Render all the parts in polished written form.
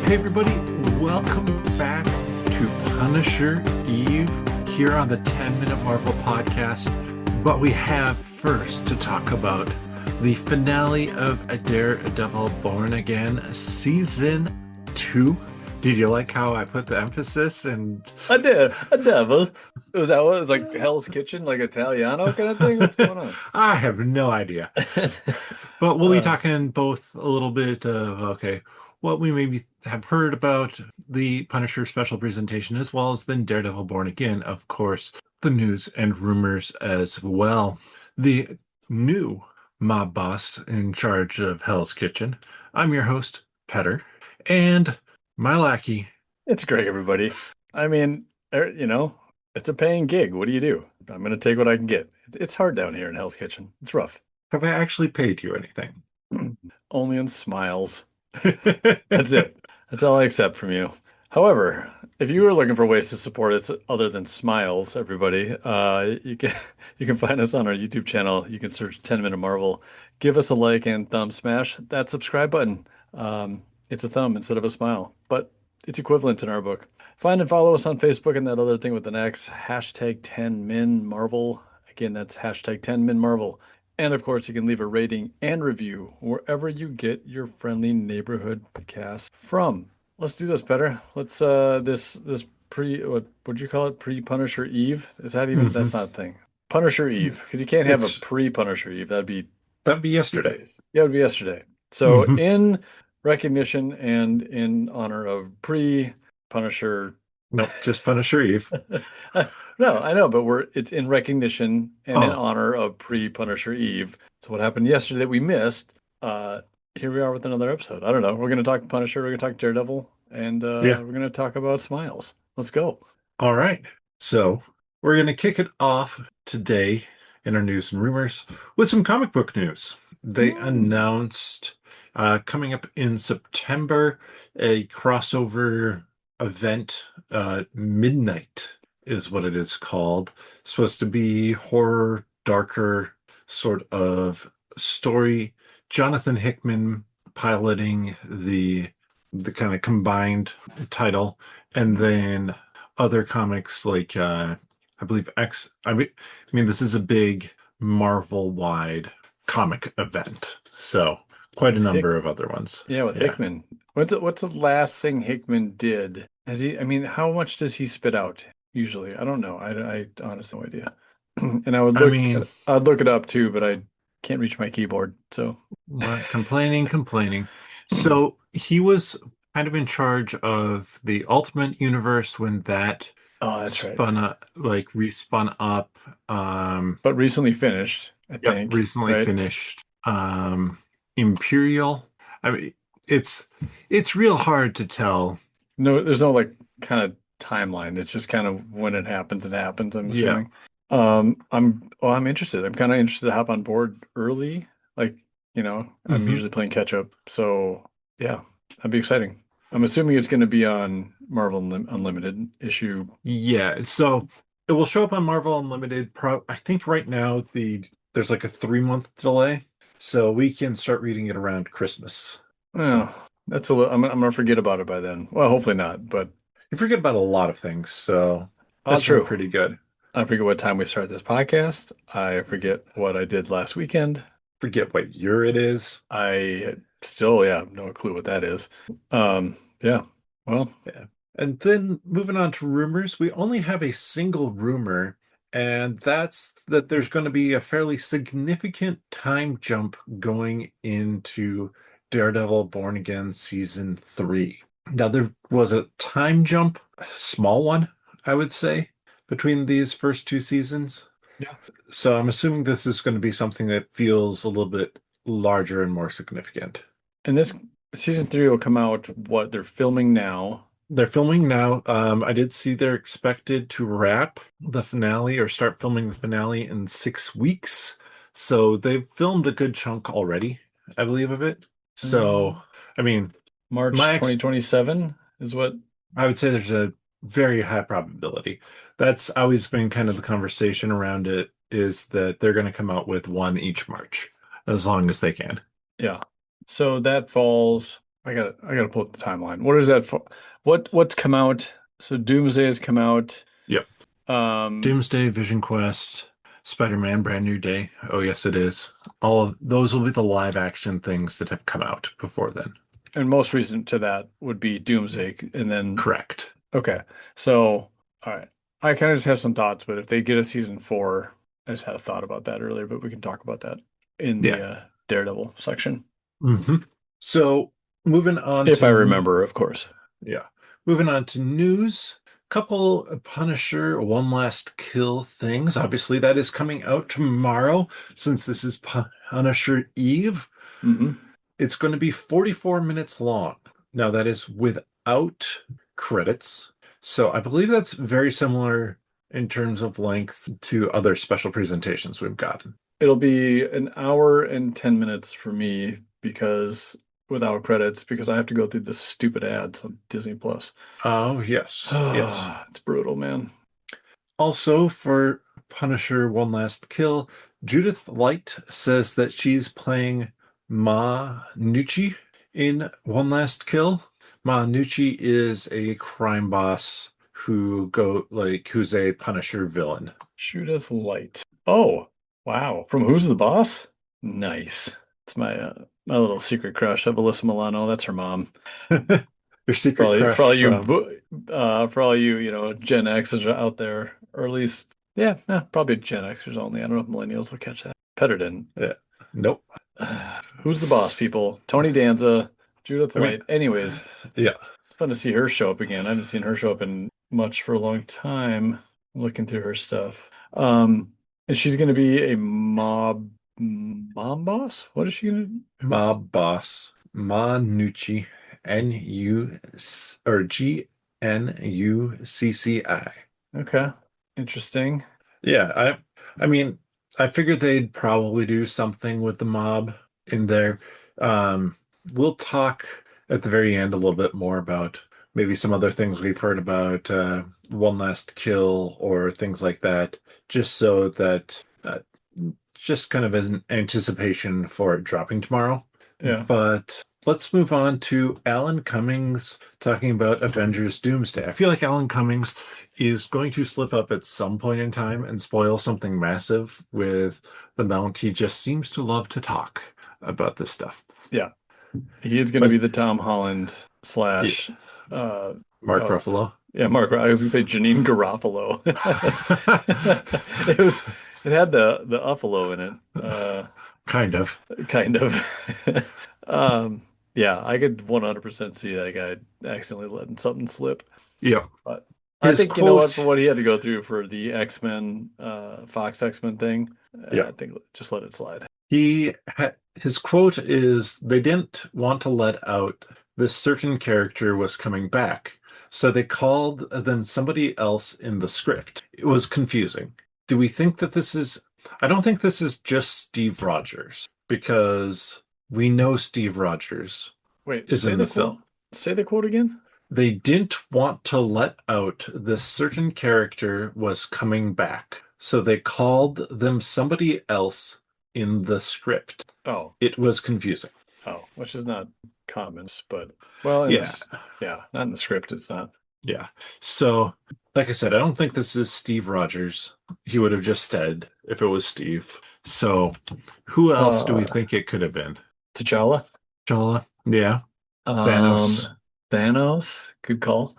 Hey everybody, welcome back to Punisher Eve here on the 10-Minute Marvel Podcast. But we have first to talk about the finale of Daredevil Born Again Season 2. Did you like how I put the emphasis? And I did. A devil. Was that what it was like Hell's Kitchen, like Italiano kind of thing? What's going on? I have no idea. But we'll be Uh, talking both a little bit of, what we maybe have heard about the Punisher special presentation, as well as then Daredevil Born Again, of course, the news and rumors as well. The new mob boss in charge of Hell's Kitchen. I'm your host, Petter, and my lackey. it's great, everybody. I mean, it's a paying gig. What do you do? I'm going to take what I can get. It's hard down here in Hell's Kitchen. It's rough. Have I actually paid you anything? Only in smiles. That's it. That's all I accept from you. However, if you were looking for ways to support us other than smiles, everybody, you can find us on our YouTube channel. You can search 10 Minute Marvel. Give us a like and thumb smash that subscribe button. It's a thumb instead of a smile, but it's equivalent in our book. Find and follow us on Facebook and that other thing with an X, hashtag 10MinMarvel. Again, that's hashtag 10MinMarvel. And of course, you can leave a rating and review wherever you get your friendly neighborhood podcast from. Let's do this better. Let's this pre what would you call it? Pre-Punisher Eve? Is that even Mhm. that's not a thing. Punisher Eve, because you can't have a It's pre-Punisher Eve. That'd be That'd be two yesterday. days. Yeah, it would be yesterday. So Mhm. in recognition and in honor of pre-Punisher. Nope, just Punisher Eve. No, I know, but it's in recognition and in Oh, honor of pre-Punisher Eve. So what happened yesterday that we missed. Here we are with another episode. I don't know. We're gonna talk Punisher, we're gonna talk Daredevil, and yeah. we're gonna talk about smiles. Let's go. All right. So we're going to kick it off today in our news and rumors with some comic book news. They Hmm. announced coming up in September a crossover event. Midnight is what it is called. It's supposed to be horror, darker sort of story. Jonathan Hickman piloting the kind of combined title, and then other comics like I believe I mean this is a big Marvel-wide comic event. So quite a With number of other ones. yeah, with Yeah. Hickman. What's the last thing Hickman did? Has he? I mean, how much does he spit out usually? I don't know. I honestly no idea. And I mean, I'd look it up too, but I can't reach my keyboard. So, what complaining. So he was kind of in charge of the Ultimate Universe when that oh, that's right. spun up, like respun up. But recently finished, I Yep, think, recently right? finished. Imperial. I mean, it's it's real hard to tell. No, there's no like kind of timeline. It's just kind of when it happens, it happens, I'm Yeah. assuming. I'm interested. I'm kind of interested to hop on board early. Like, I'm hmm usually playing catch up. So yeah, that'd be exciting. I'm assuming it's going to be on Marvel Unlimited issue. Yeah. So it will show up on Marvel Unlimited. I think right now there's like a 3 month delay, so we can start reading it around Christmas. Oh, that's a little, I'm gonna forget about it by then. Well, hopefully not, but You forget about a lot of things, so that's odds are true. pretty good. I forget what time we start this podcast. I forget what I did last weekend. Forget what year it is. I still, yeah, have no clue what that is. Yeah. Well, Yeah. And then moving on to rumors, we only have a single rumor, and that's that there's going to be a fairly significant time jump going into Daredevil Born Again season 3. Now, there was a time jump, a small one, I would say, between these first two seasons. yeah. So I'm assuming this is going to be something that feels a little bit larger and more significant. And this season three will come out what they're filming now. They're filming now. I did see they're expected to wrap the finale or start filming the finale in 6 weeks. So they've filmed a good chunk already, I believe, of it. So, Mm, I mean, March my ex 2027 is what. I would say there's a very high probability. That's always been kind of the conversation around it is that they're going to come out with one each March as long as they can. Yeah. So that falls. I gotta pull up the timeline. What is that for? What's come out? So Doomsday has come out. Yep. Um, Doomsday, Vision Quest, Spider-Man Brand New Day. Oh, yes, it is. All of those will be the live action things that have come out before then. and most recent to that would be Doomsday, and then Correct. okay. So all right, I kind of just have some thoughts, but if they get a season four, I just had a thought about that earlier, but we can talk about that in the Yeah. Daredevil section hmm So moving on if I to remember, of course. yeah, moving on to news. Couple Punisher One Last Kill things. Obviously, that is coming out tomorrow since this is Punisher Eve. Hmm. It's going to be 44 minutes long. Now, that is without credits. So I believe that's very similar in terms of length to other special presentations we've gotten. It'll be an hour and 10 minutes for me because without credits, because I have to go through the stupid ads on Disney Plus. Oh, yes, yes. It's brutal, man. Also, for Punisher One Last Kill, Judith Light says that she's playing Ma Nucci in One Last Kill. Ma Nucci is a crime boss who's a Punisher villain. Judith Light. Oh, wow. From Who's the Boss? Nice. It's my little secret crush of Alyssa Milano. That's her mom. Your secret For crush all you from for all you, Gen Xers out there, or at least probably Gen Xers only. I don't know if millennials will catch that. Petter didn't. yeah. Nope. Who's the boss, S- people? Tony Danza, Judith I mean, Light. Anyways, yeah. fun to see her show up again. I haven't seen her show up in much for a long time. Looking through her stuff. And she's going to be a mom boss. What is she going to? Mob boss Ma Nucci or Gnucci. Okay, interesting. Yeah, I mean, I figured they'd probably do something with the mob in there. Um, we'll talk at the very end a little bit more about maybe some other things we've heard about One Last Kill or things like that, just so that just kind of as an anticipation for it dropping tomorrow. Yeah, But let's move on to Alan Cummings talking about Avengers Doomsday. I feel like Alan Cummings is going to slip up at some point in time and spoil something massive with the mount. He just seems to love to talk about this stuff. yeah. He is going to But be the Tom Holland yeah, slash. Uh, Mark oh, Ruffalo. yeah, Mark. I was going to say Janine Garofalo. It was. It had the Uffalo in it. Kind of. Kind of. Um, yeah, I could 100% see that guy accidentally letting something slip. Yeah. But I His think, you know what, for quote, what he had to go through for the X-Men, Fox X-Men thing, yeah. I think just let it slide. His quote is they didn't want to let out this certain character was coming back, so they called them somebody else in the script. It was confusing. Do we think that this is I don't think this is just Steve Rogers because we know Steve Rogers Wait, is in the film. say the quote again? They didn't want to let out this certain character was coming back, so they called them somebody else in the script. Oh, It was confusing. which is not common, but well, Yeah, yeah, not in the script, it's not. yeah. So, like I said, I don't think this is Steve Rogers. He would have just said if it was Steve. So, who else do we Uh, think it could have been? T'Challa, Chala? Yeah. Thanos. um, Thanos, good call.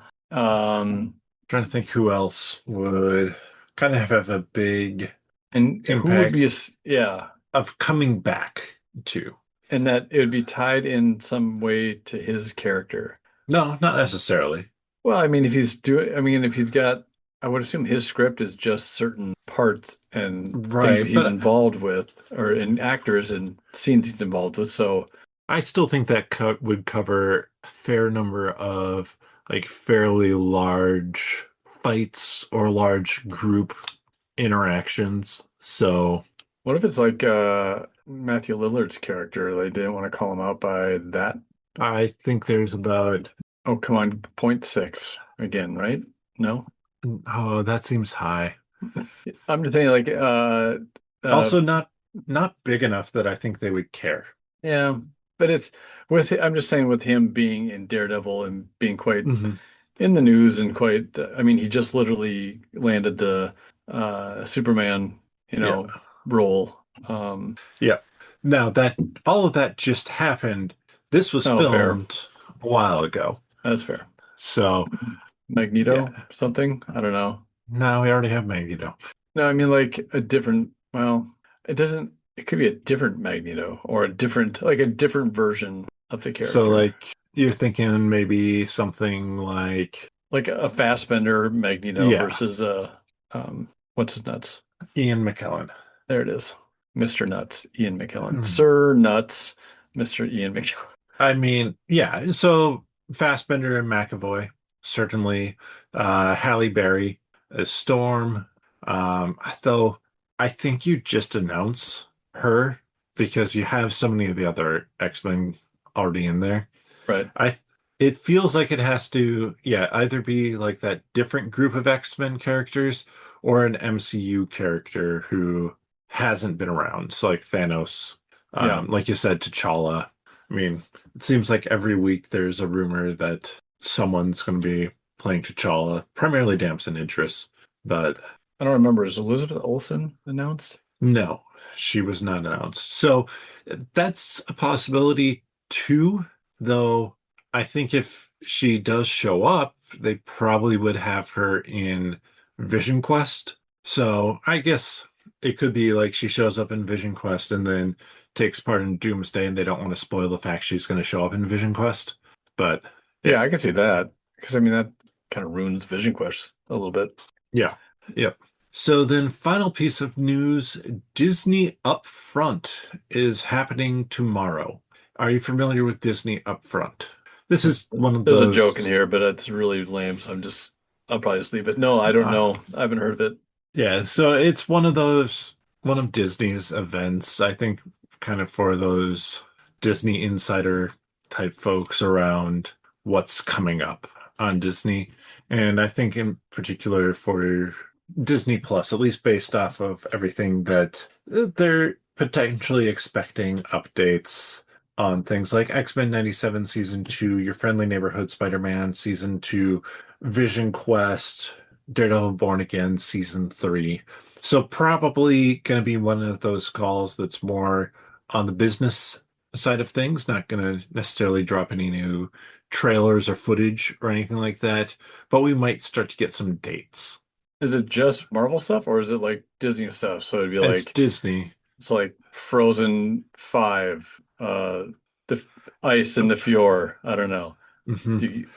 Trying to think who else would kind of have a big And who would be impact yeah, of coming back too. and that it would be tied in some way to his character. No, not necessarily. Well, I mean, I mean, if he's got, I would assume his script is just certain parts and things Right, he's but involved with, or in actors and scenes he's involved with. So, I still think that co would cover a fair number of like fairly large fights or large group interactions. So what if it's like Matthew Lillard's character? They didn't want to call him out by that. I think there's about, Oh, come on, point six again, right? No, oh, that seems high. I'm just saying, like, uh, Also not big enough that I think they would care. yeah. But it's I'm just saying with him being in Daredevil and being quite Hmm. in the news and quite, I mean, he just literally landed the Superman, you Yeah. know, role. Yeah. Now that all of that just happened, this was Oh, fair. filmed a while ago. That's fair. So Magneto, yeah. something? I don't know. Now we already have Magneto. No, I mean like a different, well, it doesn't, it could be a different Magneto or like a different version of the So character. like you're thinking maybe something like Like a Fassbender Magneto yeah, versus what's his nuts? Ian McKellen. There it is. Mr. Nuts, Ian McKellen. Hmm. Sir Nuts, Mr. Ian McKellen. I mean, yeah, so Fassbender and McAvoy, certainly. Halle Berry as Storm. Though I think you just announce her because you have so many of the other X-Men already in there. Right. I it feels like it has to, yeah, either be like that different group of X-Men characters or an MCU character who hasn't been around. So like Thanos, Yeah. like you said, T'Challa. I mean, it seems like every week there's a rumor that someone's going to be playing T'Challa, primarily Damson Idris, but I don't remember. Is Elizabeth Olsen announced? no, she was not announced. So that's a possibility too, though I think if she does show up, they probably would have her in Vision Quest. So I guess it could be like she shows up in Vision Quest and then takes part in Doomsday, and they don't want to spoil the fact she's going to show up in Vision Quest. But Yeah, yeah, I can see that. Because I mean that kind of ruins Vision Quest a little bit. yeah, yep. So then, final piece of news, Disney Upfront is happening tomorrow. Are you familiar with Disney Upfront? This is one of There's a joke in those, here, but it's really lame, so I'll probably just leave it. No, I don't uh, know. I haven't heard of it. yeah, so it's one of those, one of Disney's events, I think, kind of for those Disney insider type folks around what's coming up on Disney. And I think in particular for Disney Plus, at least based off of everything that they're potentially expecting updates on things like X-Men 97 Season 2, Your Friendly Neighborhood Spider-Man Season 2, Vision Quest, Daredevil Born Again Season 3. So probably going to be one of those calls that's more on the business side of things, not going to necessarily drop any new trailers or footage or anything like that, but we might start to get some dates. Is it just Marvel stuff or is it like Disney stuff? So it'd be It's like Disney. it's like Frozen 5, the Ice in the Fjord. I don't know. Mhm. Do you,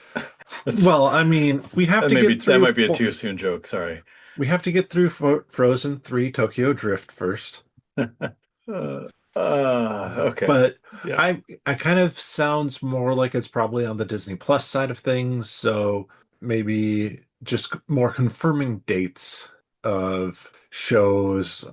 that's Well, I mean, that might be a too soon joke. Sorry. we have to get through Frozen 3 Tokyo Drift first. Okay. But Yeah. I kind of sounds more like it's probably on the Disney Plus side of things, so maybe just more confirming dates of shows.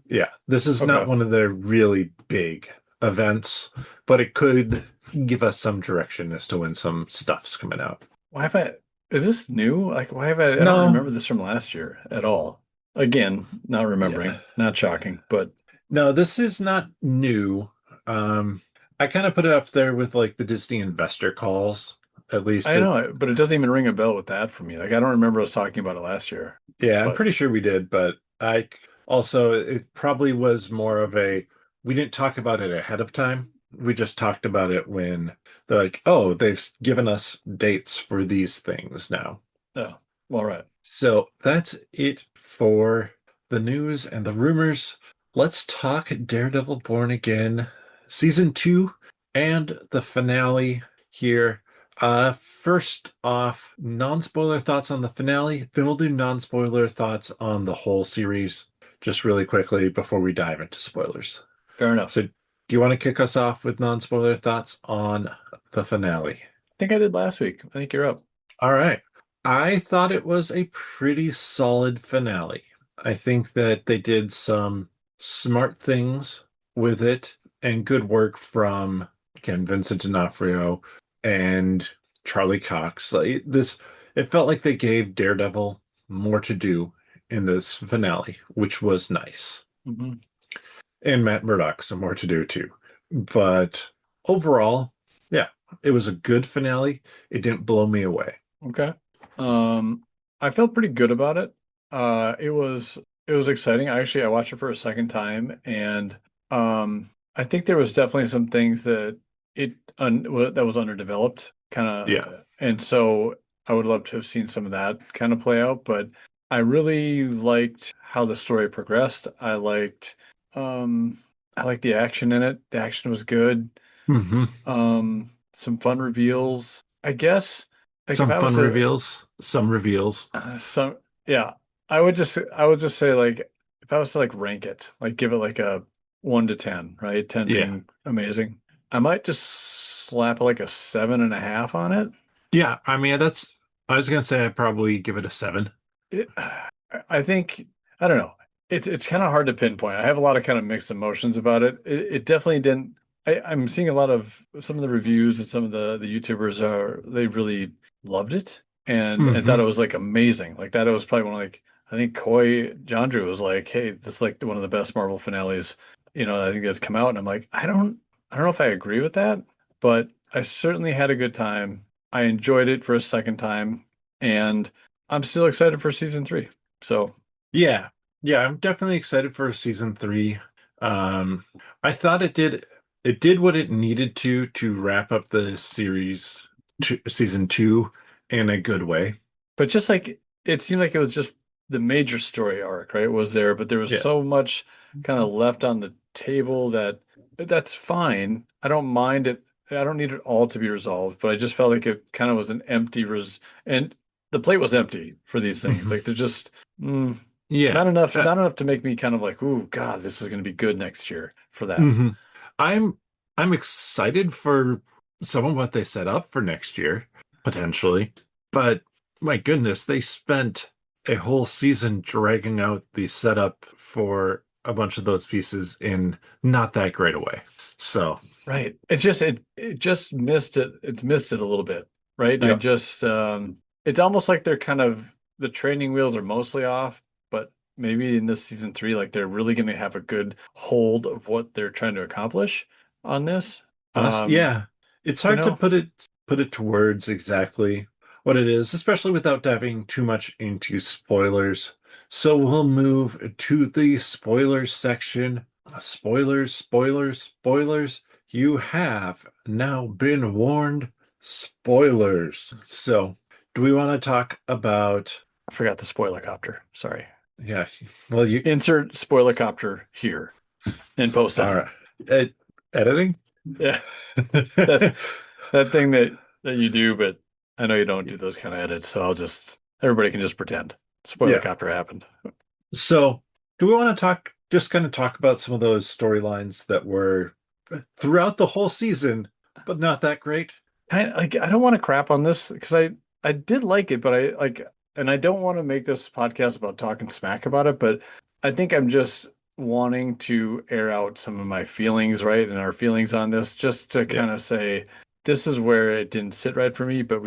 Yeah, this is not Okay. one of the really big events, but it could give us some direction as to when some stuff's coming out. Why have I, is this new? Like, why have I don't No, remember this from last year at all. Again, not yeah. remembering, not shocking, but No, this is not new. Um, I kind of put it up there with like the Disney investor calls. At least I it, know, but it doesn't even ring a bell with that for me. Like, I don't remember us talking about it last year, yeah, I'm but pretty sure we did, but I also, it probably was more of a, we didn't talk about it ahead of time. We just talked about it when they're like, oh, they've given us dates for these things now. oh, all right. So that's it for the news and the rumors. Let's talk Daredevil Born Again season 2 and the finale here. First off, non-spoiler thoughts on the finale, then we'll do non-spoiler thoughts on the whole series just really quickly before we dive into spoilers. Fair enough. So, do you want to kick us off with non-spoiler thoughts on the finale? I think I did last week. I think you're up. All right. I thought it was a pretty solid finale. I think that they did some smart things with it and good work from, again, Vincent D'Onofrio and Charlie Cox. Like this, it felt like they gave Daredevil more to do in this finale, which was nice. Hmm. And Matt Murdock some more to do too. But overall, yeah, it was a good finale. It didn't blow me away. Okay. Um, I felt pretty good about it. It was exciting. I watched it for a second time, and I think there was definitely some things that that was underdeveloped, kind Yeah. of, and so I would love to have seen some of that kind of play out. But I really liked how the story progressed. Um, I liked the action in it. The action was good. Hmm. Some fun reveals. I guess like if Some I was fun a reveals, some reveals. some yeah, I would just say like if I was to like rank it, like give it like a 1 to 10, right? 10 Yeah. being amazing. I might just slap like a 7.5 on it. Yeah. I mean, I was gonna say I'd probably give it a 7. I think I don't know. It's kind of hard to pinpoint. I have a lot of kind of mixed emotions about it. It definitely didn't. I'm seeing a lot of some of the reviews and some of the YouTubers they really loved it and Hmm. thought it was like amazing. Like that it was probably one of like I think Koi Jandreau was like, hey, this is like one of the best Marvel finales, I think that's come out. And I'm like, I don't know if I agree with that, but I certainly had a good time. I enjoyed it for a second time, and I'm still excited for season three. So, Yeah. Yeah, I'm definitely excited for season 3. Um, I thought it did what it needed to wrap up the series season 2 in a good way. but just like it seemed like it was just the major story arc, right? Was there, but there was Yeah. so much kind of left on the table that that's fine. I don't mind it. I don't need it all to be resolved, but I just felt like it kind of was an empty and the plate was empty for these things. Hmm. Like they're just mm, Yeah. not enough to make me kind of like, ooh, God, this is going to be good next year for that. hmm I'm I'm excited for some of what they set up for next year, potentially. But my goodness, they spent a whole season dragging out the setup for a bunch of those pieces in not that great a way. So, Right. It just missed it. It's missed it a little bit, right? And I yeah. just it's almost like they're kind of the training wheels are mostly off, but maybe in this season three, like they're really going to have a good hold of what they're trying to accomplish on this. Um, Yeah. It's you hard to know, put it to words exactly what it is, especially without diving too much into spoilers. So we'll move to the spoilers section. Spoilers, spoilers, spoilers. You have now been warned. Spoilers. So, do we want to talk about, I forgot the spoiler copter. Sorry. yeah, well, you, Insert spoiler copter here in post all edit. right. Ed, editing? Yeah. That that thing that you do, but I know you don't do those kind of edits, so everybody can just pretend. Spoiler Yeah. copter happened. So, do we want to just kind of talk about some of those storylines that were throughout the whole season, but not that great? I don't want to crap on this because I did like it, but and I don't want to make this podcast about talking smack about it, but I think I'm just wanting to air out some of my feelings, right? And our feelings on this, just to Yeah. kind of say this is where it didn't sit right for me, but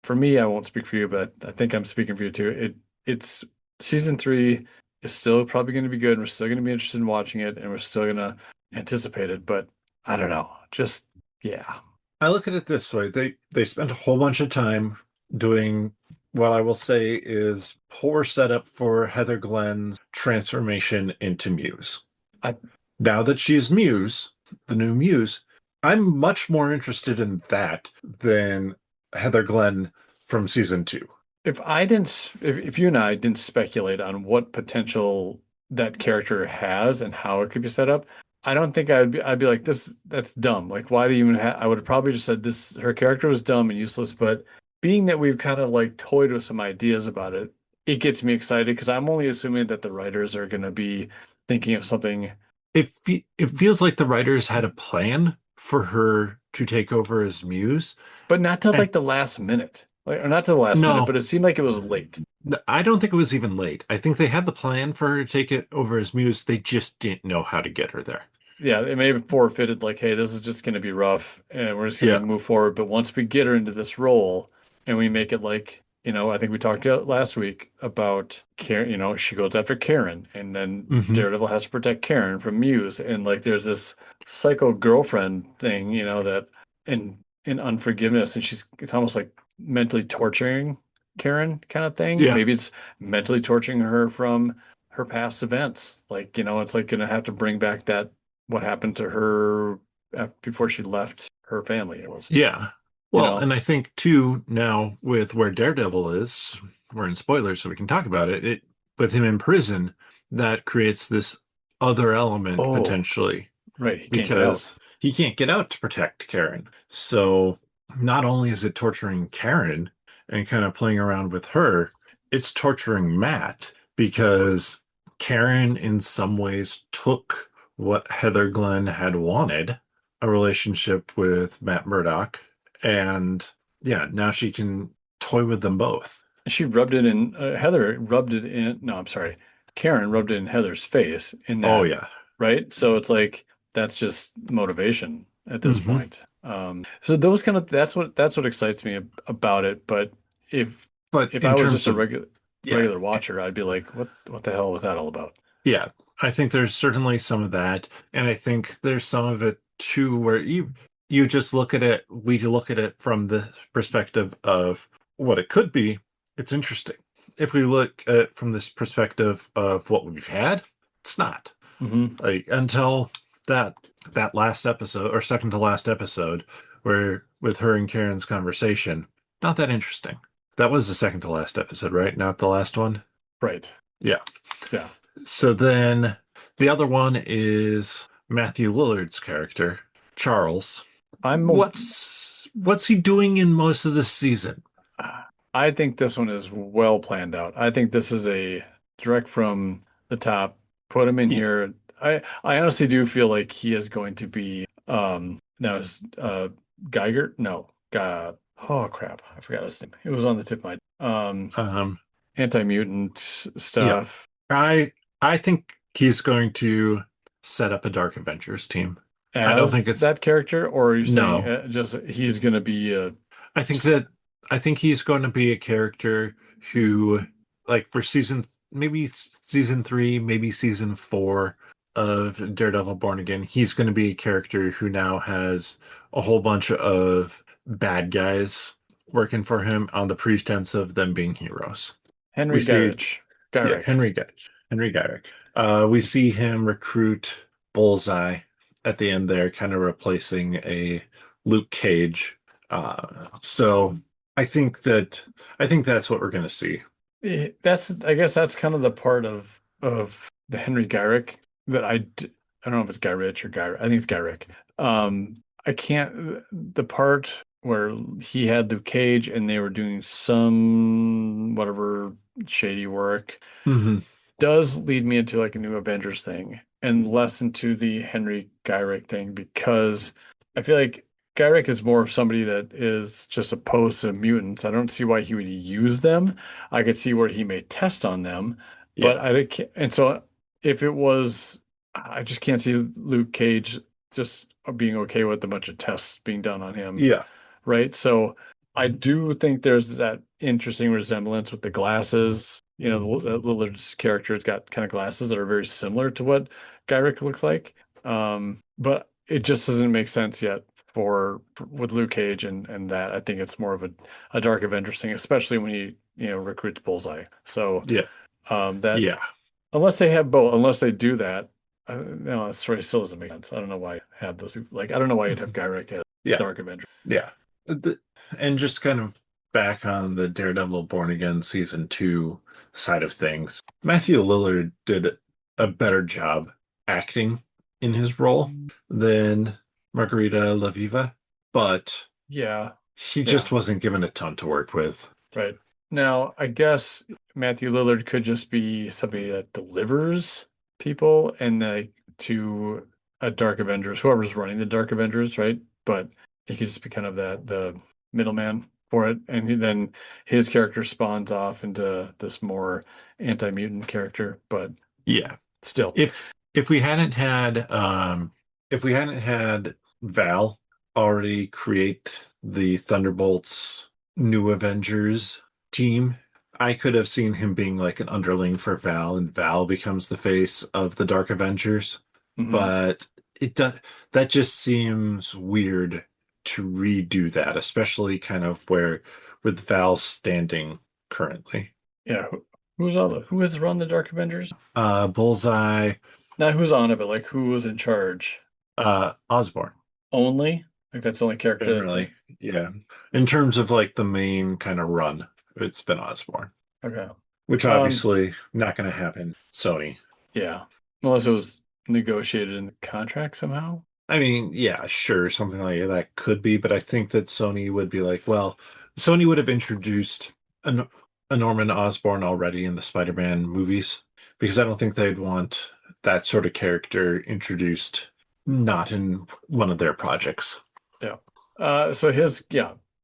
for me, I won't speak for you, but I think I'm speaking for you too. It's season three is still probably going to be good. We're still going to be interested in watching it, and we're still going to anticipate it, but I don't know. Just yeah. I look at it this way. They spent a whole bunch of time doing what I will say is poor setup for Heather Glenn's transformation into Muse. I Now that she's Muse, the new Muse, I'm much more interested in that than Heather Glenn from season 2. If I didn't, if you and I didn't speculate on what potential that character has and how it could be set up, I don't think I'd be like this. That's dumb. Like, why do you even have? I would have probably just said this. Her character was dumb and useless. But being that we've kind of like toyed with some ideas about it, it gets me excited because I'm only assuming that the writers are going to be thinking of something, It feels like the writers had a plan for her to take over as Muse. but not to And like the last minute, like or not to the last minute, no, but it seemed like it was late. I don't think it was even late. I think they had the plan for her to take it over as Muse. They just didn't know how to get her there. Yeah, it may have forfeited like, hey, this is just going to be rough and we're just going to Yeah. move forward. But once we get her into this role and we make it like I think we talked last week about Karen, she goes after Karen, and then Hmm. Daredevil has to protect Karen from Muse. And like there's this psycho girlfriend thing, that in Unforgiveness, and it's almost like mentally torturing Karen kind of thing. Yeah. Maybe it's mentally torturing her from her past events. Like, it's like gonna have to bring back that what happened to her before she left her family. It was, Yeah. you Well, know, and I think too now with where Daredevil is, we're in spoilers, so we can talk about it. It with him in prison, that creates this other element oh, potentially right, he can't get out. because he can't get out to protect Karen. So not only is it torturing Karen and kind of playing around with her, it's torturing Matt because Karen in some ways took what Heather Glenn had wanted, a relationship with Matt Murdock, and yeah, now she can toy with them both. She rubbed it in, Heather rubbed it in, no, I'm sorry. Karen rubbed it in Heather's face in Oh that, yeah. right? So it's like that's just motivation at this Hmm. point. So those kind of that's what excites me about it. But if But if in I was terms just a of yeah, regular watcher, I'd be like, what the hell was that all about? yeah, I think there's certainly some of that, and I think there's some of it too where you just look at it, we look at it from the perspective of what it could be. It's interesting. If we look at it from this perspective of what we've had, it's not. Hmm. Like until that that last episode or second to last episode where with her and Karen's conversation, not that interesting. That was the second to last episode, right? Not the last one. Right. Yeah. Yeah. So then the other one is Matthew Lillard's character, Charles. I'm What's he doing in most of this season? I think this one is well planned out. I think this is a direct from the top. Put him in Yeah. here. I honestly do feel like he is going to be now is Geiger? No. Oh crap. I forgot his name. It was on the tip of my Um, anti-mutant yeah. stuff. I I think he's going to set up a Dark Avengers team. I don't As think it's that character, or are you saying no. just he's gonna be I think just that I think he's going to be a character who, like for maybe season three, maybe season four of Daredevil Born Again, he's going to be a character who now has a whole bunch of bad guys working for him on the pretense of them being heroes. We Henry see, yeah, Gyrich. Henry Gyrick. We see him recruit Bullseye at the end there, kind of replacing a Luke Cage. So I think that I think that's what we're going to see. I guess that's kind of the part of the Henry Gyrick that I don't know if it's Guy Rich or Guy. I think it's Guy Rick. I can't the part where he had Luke Cage and they were doing some whatever shady work Hmm. does lead me into like a new Avengers thing and less into the Henry Gyrick thing because I feel like Gyrick is more of somebody that is just opposed to mutants. I don't see why he would use them. I could see where he may test on them, but Yeah. and so if it was, I just can't see Luke Cage just being okay with a bunch of tests being done on him, Yeah. right? So I do think there's that interesting resemblance with the glasses. Lillard's character has got kind of glasses that are very similar to what Gyrick looked like. But it just doesn't make sense yet with Luke Cage and that. I think it's more of a Dark Avengers thing, especially when he, recruits Bullseye. So Yeah. that Yeah. unless they have both, unless they do that, no, the story still doesn't make sense. I don't know why I have those two. Like, I don't know why you'd have Mhm. Gyrick as Yeah. Dark Avenger. Yeah. The- and just kind of back on the Daredevil Born Again season two side of things, Matthew Lillard did a better job acting in his role than Margarita Laviva, but Yeah, he yeah. just wasn't given a ton to work with. Right. Now, I guess Matthew Lillard could just be somebody that delivers people and to a Dark Avengers, whoever's running the Dark Avengers, right? But he could just be kind of the middleman for it, and then his character spawns off into this more anti-mutant character. But Yeah. still, If we hadn't had if we hadn't had Val already create the Thunderbolts New Avengers team. I could have seen him being like an underling for Val, and Val becomes the face of the Dark Avengers. Hmm. But it does that just seems weird to redo that, especially kind of where with Val's standing currently. Yeah. Who has run the Dark Avengers? Bullseye, Not who's on it, but like who was in charge? Osborn. Only? Like that's the only character that's Generally, like, yeah. In terms of like the main kind of run, it's been Osborn, okay. which Um, obviously not going to happen. Sony. yeah. Unless it was negotiated in the contract somehow. I mean, yeah, sure, something like that could be, but I think that Sony would be like, well, Sony would have introduced an, a Norman Osborn already in the Spider-Man movies because I don't think they'd want that sort of character introduced not in one of their projects. Yeah. So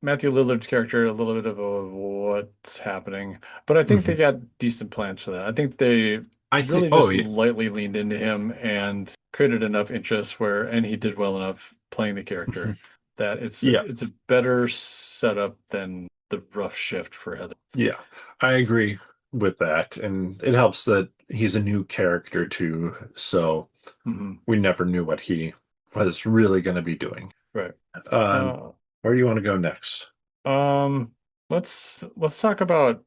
Matthew Lillard's character, a little bit of a what's happening, but I think they Hmm. got decent plans for that. I think they I think, really oh just yeah. lightly leaned into him and created enough interest and he did well enough playing the Mhm. character that Yeah, it's a better setup than the rough shift for Heather. yeah, I agree with that, and it helps that he's a new character too, so Hmm. we never knew what he was really going to be doing. Right. Um, Uh, where do you want to go next? um, let's talk about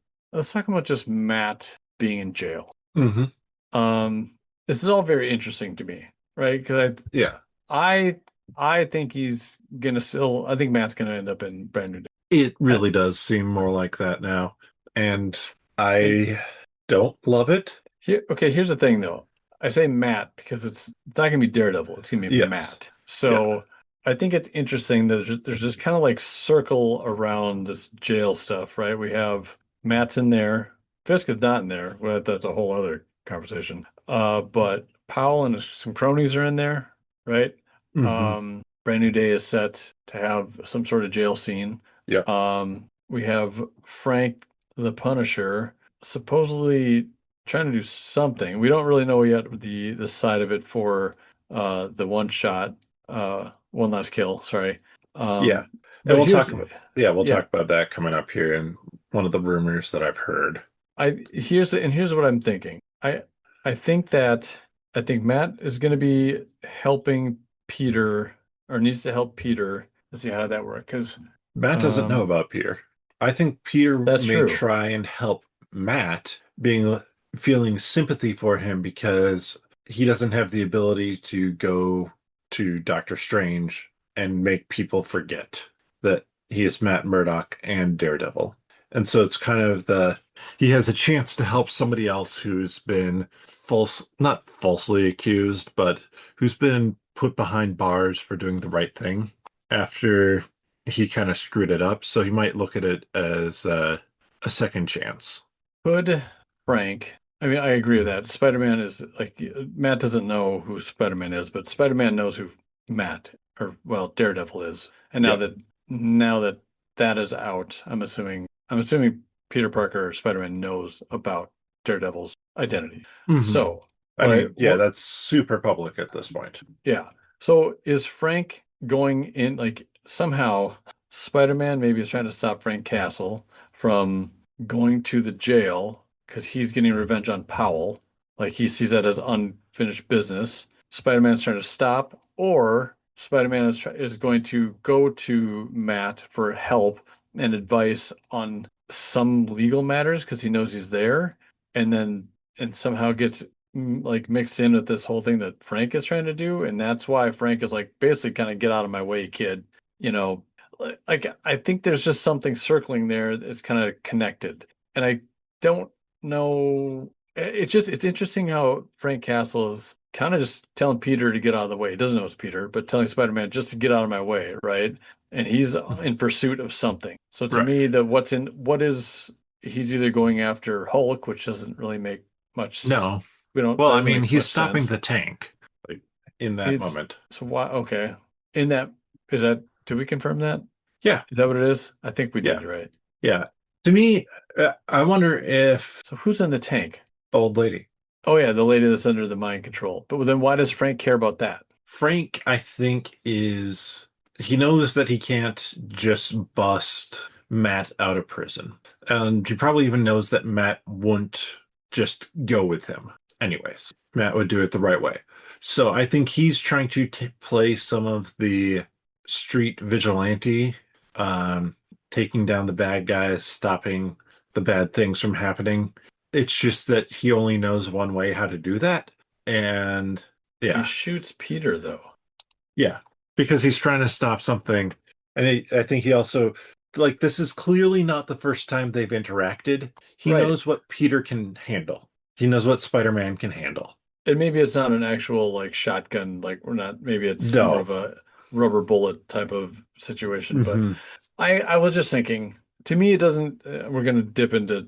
just Matt being in jail. Hmm. Um, this is all very interesting to me, right? Because Yeah, I I think I think Matt's gonna end up in Brand New Day. it I, really does seem more like that now, and and I don't love it. here's the thing though. I say Matt because it's not gonna be Daredevil. It's gonna be Yes. Matt. Yeah. So I think it's interesting that there's this kind of like circle around this jail stuff, right? We have Matt's in there. Fisk is not in there. Well, that's a whole other conversation. But Powell and some cronies are in there, right? Hmm. Brand New Day is set to have some sort of jail scene. Yep. We have Frank the Punisher supposedly trying to do something. We don't really know yet the side of it for the one shot, one last kill, sorry. Yeah. And But here's we'll yeah, talk about that coming up here in one of the rumors that I've heard. here's what I'm thinking. I think that I think Matt is going to be helping Peter or needs to help Peter. Let's see how did that work because Matt doesn't know um about Peter. I think Peter that's may true. try and help Matt, being feeling sympathy for him because he doesn't have the ability to go to Doctor Strange and make people forget that he is Matt Murdock and Daredevil. And so it's kind of he has a chance to help somebody else who's been not falsely accused, but who's been put behind bars for doing the right thing after he kind of screwed it up, so he might look at it as a second chance. Could Frank, I mean, I agree with that. Spider-Man is like Matt doesn't know who Spider-Man is, but Spider-Man knows who Matt or well, Daredevil is. And Yep. now that that is out, I'm assuming Peter Parker or Spider-Man knows about Daredevil's identity. Hmm. So, I mean, yeah, that's super public at this point. yeah. So is Frank going in like somehow Spider-Man maybe is trying to stop Frank Castle from going to the jail because he's getting revenge on Powell. Like he sees that as unfinished business. Spider-Man's trying to stop, or Spider-Man is going to go to Matt for help and advice on some legal matters because he knows he's there, and then and somehow gets like mixed in with this whole thing that Frank is trying to do, and that's why Frank is like basically kind of get out of my way, kid. You know, like I think there's just something circling there that's kind of connected, and I don't know. It's interesting how Frank Castle is kind of just telling Peter to get out of the way. He doesn't know it's Peter, but telling Spider-Man just to get out of my way, right? And he's in pursuit of something. So to Right. me, what is he's either going after Hulk, which doesn't really make much No. we don't Well, that I doesn't mean, make he's much stopping sense. the tank, like, in that It's moment. so why okay. In that is that did we confirm that? Yeah. Is that what it is? I think we Yeah. did, right? Yeah. To me, I wonder if So who's in the tank? the old lady, Oh yeah, the lady that's under the mind control. But then why does Frank care about that? Frank, I think he knows that he can't just bust Matt out of prison. And he probably even knows that Matt won't just go with him. Anyways, Matt would do it the right way. So I think he's trying to play some of the street vigilante, um, taking down the bad guys, stopping the bad things from happening. It's just that he only knows one way how to do that. And He yeah, shoots Peter though. yeah, because he's trying to stop something. And I think he also, like, this is clearly not the first time they've interacted. He Right. knows what Peter can handle, he knows what Spider-Man can handle. And maybe it's not an actual like shotgun, like we're not, maybe it's more No. of a rubber bullet type of situation. But Hmm. I was just thinking, to me, it doesn't, we're going to dip into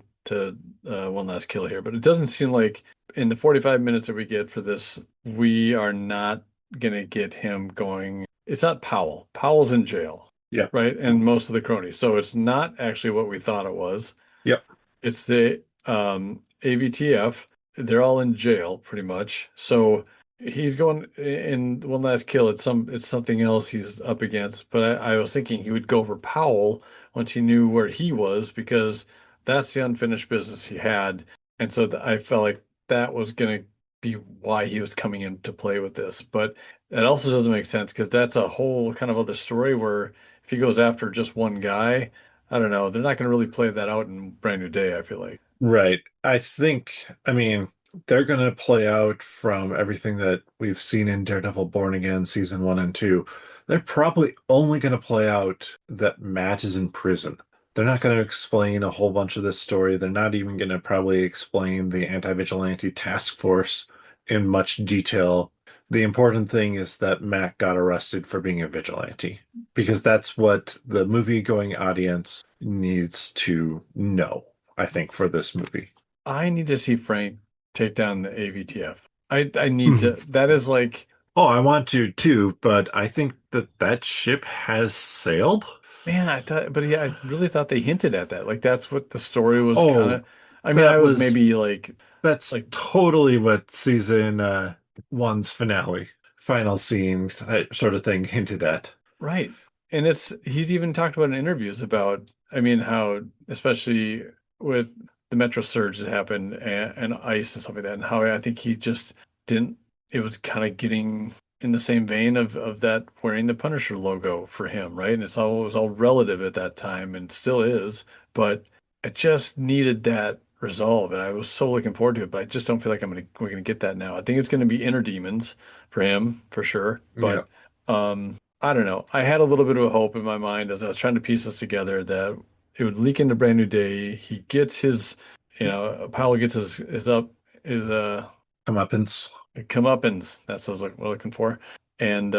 one last kill here, but it doesn't seem like in the 45 minutes that we get for this, we are not going to get him going. It's not Powell. Powell's in jail, Yep. right? And most of the cronies. So it's not actually what we thought it was. Yep. It's the AVTF. They're all in jail pretty much. So he's going in one last kill. It's something else he's up against. But I was thinking he would go for Powell once he knew where he was because that's the unfinished business he had. And so I felt like that was going to be why he was coming into play with this. But it also doesn't make sense because that's a whole kind of other story where if he goes after just one guy, I don't know. They're not going to really play that out in Brand New Day, I feel like. Right. I think, I mean, they're going to play out from everything that we've seen in Daredevil Born Again season one and two. They're probably only going to play out that Matt is in prison. They're not going to explain a whole bunch of this story. They're not even going to probably explain the anti-vigilante task force in much detail. The important thing is that Matt got arrested for being a vigilante because that's what the movie-going audience needs to know. I think, for this movie. I need to see Frank take down the AVTF. I need Mhm. to. That is like, Oh, I want to too, but I think that that ship has sailed. man, I thought, but yeah, I really thought they hinted at that. Like that's what the story was kind Oh, of. I mean, I that was was maybe like, that's like totally what season one's finale, final scene, that sort of thing hinted at. right. And he's even talked about in interviews about, I mean, how especially with the Metro surge that happened and ice and stuff like that, and how I think he just didn't, it was kind of getting in the same vein of that wearing the Punisher logo for him, right? And it was all relative at that time and still is, but I just needed that resolve and I was so looking forward to it, but I just don't feel like we're gonna get that now. I think it's gonna be Inner Demons for him for sure, Yeah, but I don't know. I had a little bit of a hope in my mind as I was trying to piece this together that it would leak into Brand New Day. He gets his, Powell gets his comeuppance. comeuppance. That's what I was looking for, and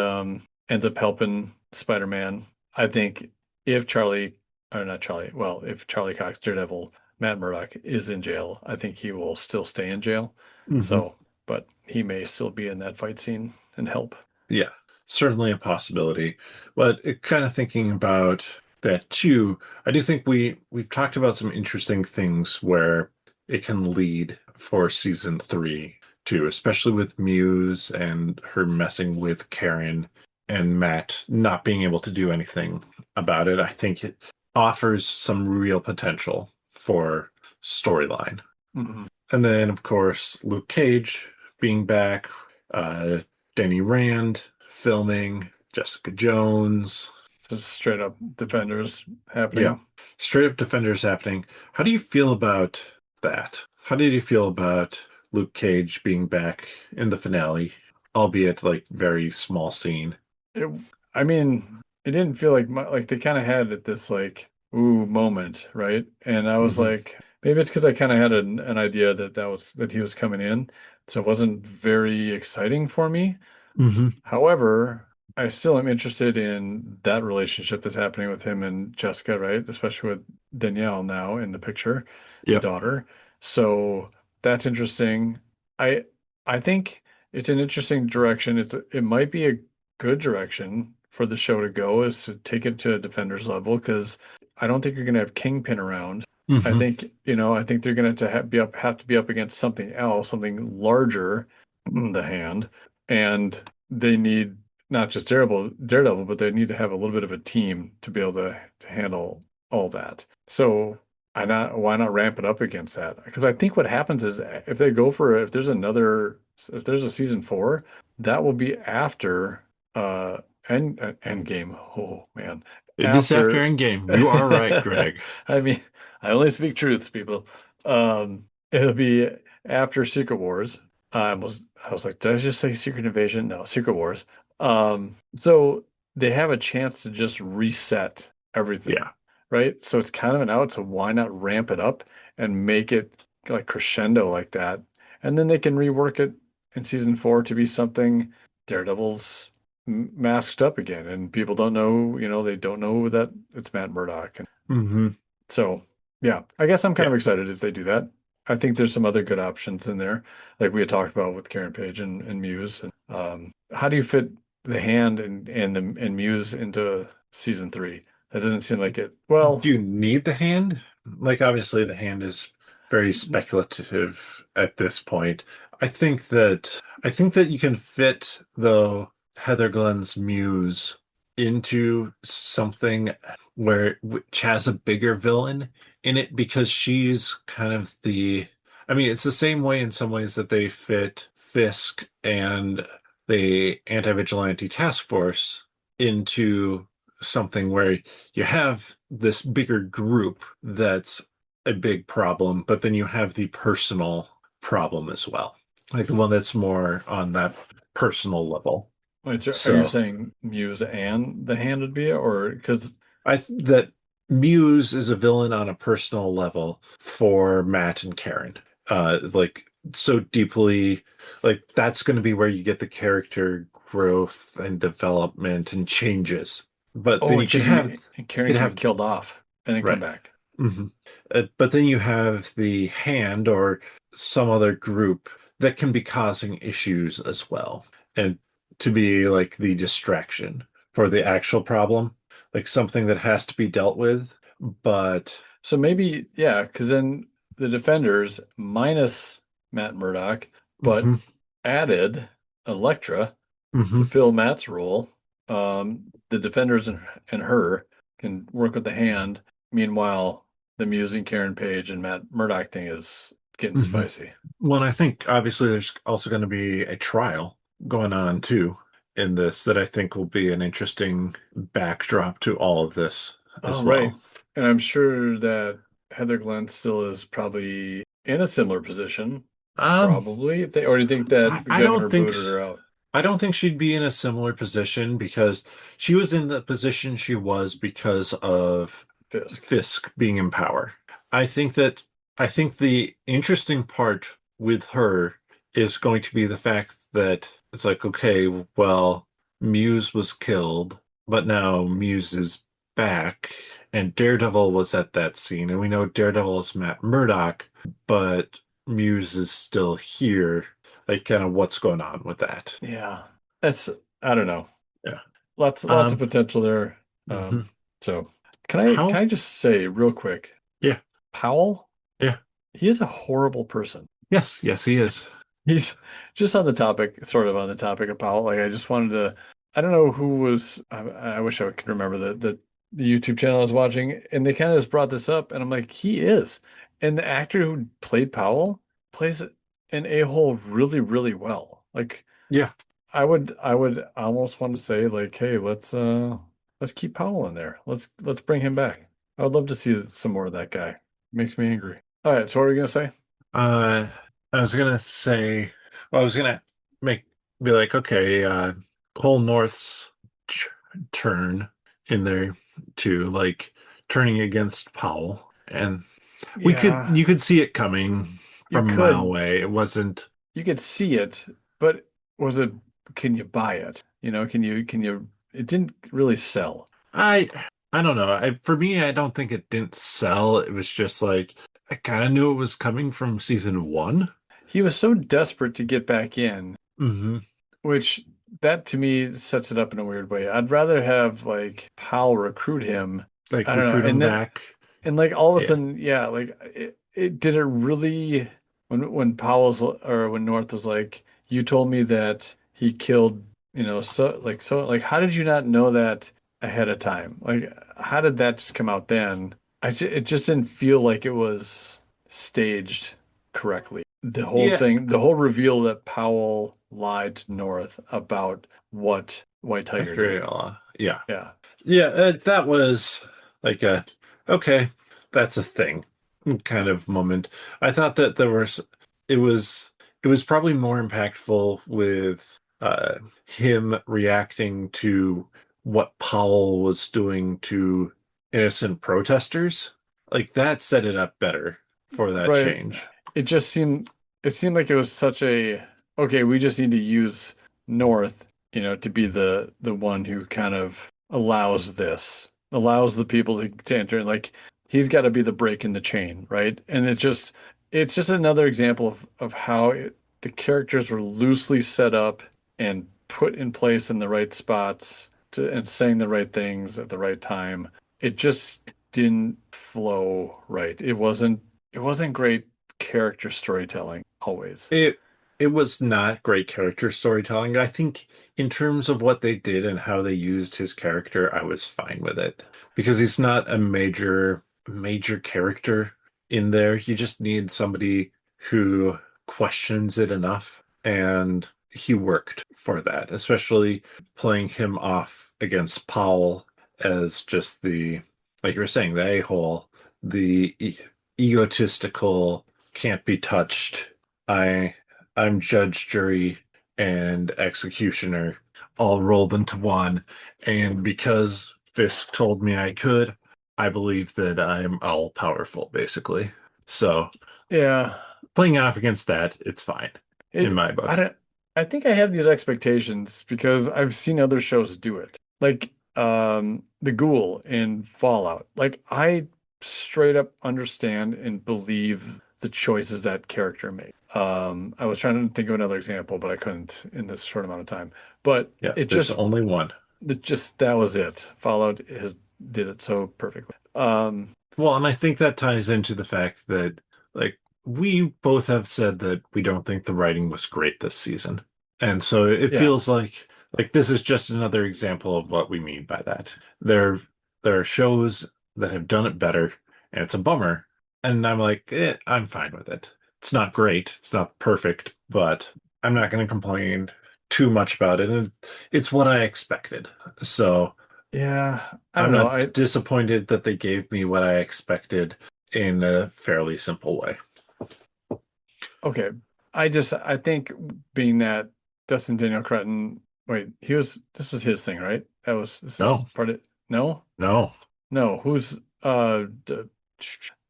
ends up helping Spider-Man. I think if Charlie, or not Charlie, well, if Charlie Cox, Daredevil, Matt Murdock is in jail, I think he will still stay in jail. Hmm. So, but he may still be in that fight scene and help. Yeah, certainly a possibility. But kind of thinking about that too, I do think we've talked about some interesting things where it can lead for season three too, especially with Muse and her messing with Karen and Matt not being able to do anything about it. I think it offers some real potential for storyline. Mhm. And then, of course, Luke Cage being back, uh, Danny Rand filming, Jessica Jones. So straight up Defenders Yeah, happening. straight up Defenders happening. How do you feel about that? How did you feel about Luke Cage being back in the finale, albeit like very small scene? It, I mean, it didn't feel like like they kind of had it this like ooh moment, right? And I was Hmm. like, maybe it's because I kind of had an idea that he was coming in, so it wasn't very exciting for me. Hmm. However, I still am interested in that relationship that's happening with him and Jessica, right? Especially with Danielle now in the picture, the Yep. daughter. So that's interesting. I I think it's an interesting direction. It might be a good direction for the show to go is to take it to a Defenders level because I don't think you're going to have Kingpin around. I Hmm. think, I think they're going to have to be up against something else, something larger, the Hand, and they need not just Daredevil, but they need to have a little bit of a team to be able to handle. all that. So why not ramp it up against that? Because I think what happens is if there's a season four, that will be after Endgame. Oh man. It is after After Endgame. You are right, Greg. I mean, I only speak truths, people. It'll be after Secret Wars. I was like, did I just say Secret Invasion? No, Secret Wars. So they have a chance to just reset everything, Yeah. right? So it's kind of an out, so why not ramp it up and make it like crescendo like that? And then they can rework it in season four to be something Daredevil's masked up again, and people don't know, they don't know that it's Matt Murdock. And Hmm. so, yeah, I guess I'm kind Yeah. of excited if they do that. I think there's some other good options in there, like we had talked about with Karen Page and Muse. And how do you fit the hand and Muse into season three? That doesn't seem like it. Do Well, you need the hand? Like, obviously, the hand is very speculative at this point. I think that you can fit the Heather Glenn's muse into something which has a bigger villain in it because she's kind of I mean, it's the same way in some ways that they fit Fisk and the Anti-Vigilante Task Force into something where you have this bigger group that's a big problem, but then you have the personal problem as well, like the one that's more on that personal level. wait, so are you So saying Muse and the hand would be it, or because that Muse is a villain on a personal level for Matt and Karen. Like so deeply, like that's going to be where you get the character growth and development and changes. But then oh, you and she could can have be and you Karen could can be have killed off and then come right. back. Hmm. But then you have the hand or some other group that can be causing issues as well, and to be like the distraction for the actual problem, like something that has to be dealt with. But So maybe, yeah, because then the Defenders minus Matt Murdock, but hmm added Elektra to hmm fill Matt's role. The Defenders and her can work with the hand. Meanwhile, the Muse and Karen Page and Matt Murdock thing is getting hmm spicy. Well, I think obviously there's also going to be a trial going on too in this that I think will be an interesting backdrop to all of this Oh, as right. well. And I'm sure that Heather Glenn still is probably in a similar position. Um, Probably. Or do you think that the I don't governor think booted her out? I don't think she'd be in a similar position because she was in the position she was because of Fisk. Fisk being in power. I think that I think the interesting part with her is going to be the fact that it's like, okay, well, Muse was killed, but now Muse is back, and Daredevil was at that scene, and we know Daredevil is Matt Murdock, but Muse is still here. Like, kind of what's going on with that? Yeah. That's I don't know. Yeah. Lots of Um, potential there. mhm. So can How? I just say real quick, Yeah, Powell, yeah. he is a horrible person. Yes, yes, he is. He's just on the topic, sort of on the topic of Powell. Like I just wanted to, I don't know who was. I wish I could remember the YouTube channel I was watching, and they kind of just brought this up, and I'm like, he is, and the actor who played Powell plays an a-hole really really well. Like Yeah. I would almost want to say like, hey, let's keep Powell in there. Let's bring him back. I would love to see some more of that guy. Makes me angry. All right, so what are we gonna say? Uh, I was gonna say, well, I was gonna make be like, okay, Cole North's ch turn in there too, like turning against Powell, and Yeah, you could see it coming you from a mile could away. It wasn't. you could see it, but was it can you buy it? Can you it didn't really sell. I I don't know. For me, I don't think it didn't sell. It was just like I kind of knew it was coming from season one. He was so desperate to get back in, Hmm. which that to me sets it up in a weird way. I'd rather have like Powell recruit him. I Like don't know. recruit him back. And like all of a Yeah. sudden, yeah, like it did it really when Powell's or when North was like, you told me that he killed, so like how did you not know that ahead of time? Like, how did that just come out then? It just didn't feel like it was staged correctly. The whole Yeah, thing, the whole reveal that Powell lied to North about what White Tiger accurate. did. Yeah. Yeah. Yeah, that was like a okay, that's a thing kind of moment. I thought that it was it was probably more impactful with him reacting to what Powell was doing to innocent protesters. Like that set it up better for that Right. change. It just seemed like it was such a okay, we just need to use North, to be the one who kind of allows the people to enter. Like he's got to be the break in the chain, right? And it's just another example of how the characters were loosely set up and put in place in the right spots and saying the right things at the right time. It just didn't flow right. It wasn't great character storytelling always. It it was not great character storytelling. I think in terms of what they did and how they used his character, I was fine with it because he's not a major character in there. You just need somebody who questions it enough, and he worked for that, especially playing him off against Powell as just like you were saying, the a-hole, the egotistical, can't be touched. I I'm judge, jury, and executioner all rolled into one. And because Fisk told me I could, I believe that I'm all powerful, basically. So Yeah. playing off against that, it's fine in It my I book. don't I think I have these expectations because I've seen other shows do it. Like the Ghoul in Fallout. Like I straight up understand and believe the choices that character made. I was trying to think of another example, but I couldn't in this short amount of time. But Yeah, there's only one. that was it. Fallout has did it so perfectly. Well, and I think that ties into the fact that, like, we both have said that we don't think the writing was great this season. And so it Yeah. feels like this is just another example of what we mean by that. There are shows that have done it better, and it's a bummer. And I'm like, I'm fine with it. It's not great, it's not perfect, but I'm not going to complain too much about it. And it's what I expected. So Yeah. I I'm don't know. not disappointed that they gave me what I expected in a fairly simple way. Okay. I think being that Dustin Daniel Cretton, wait, this was his thing, right? This is No, part of, no? no. No, who's, the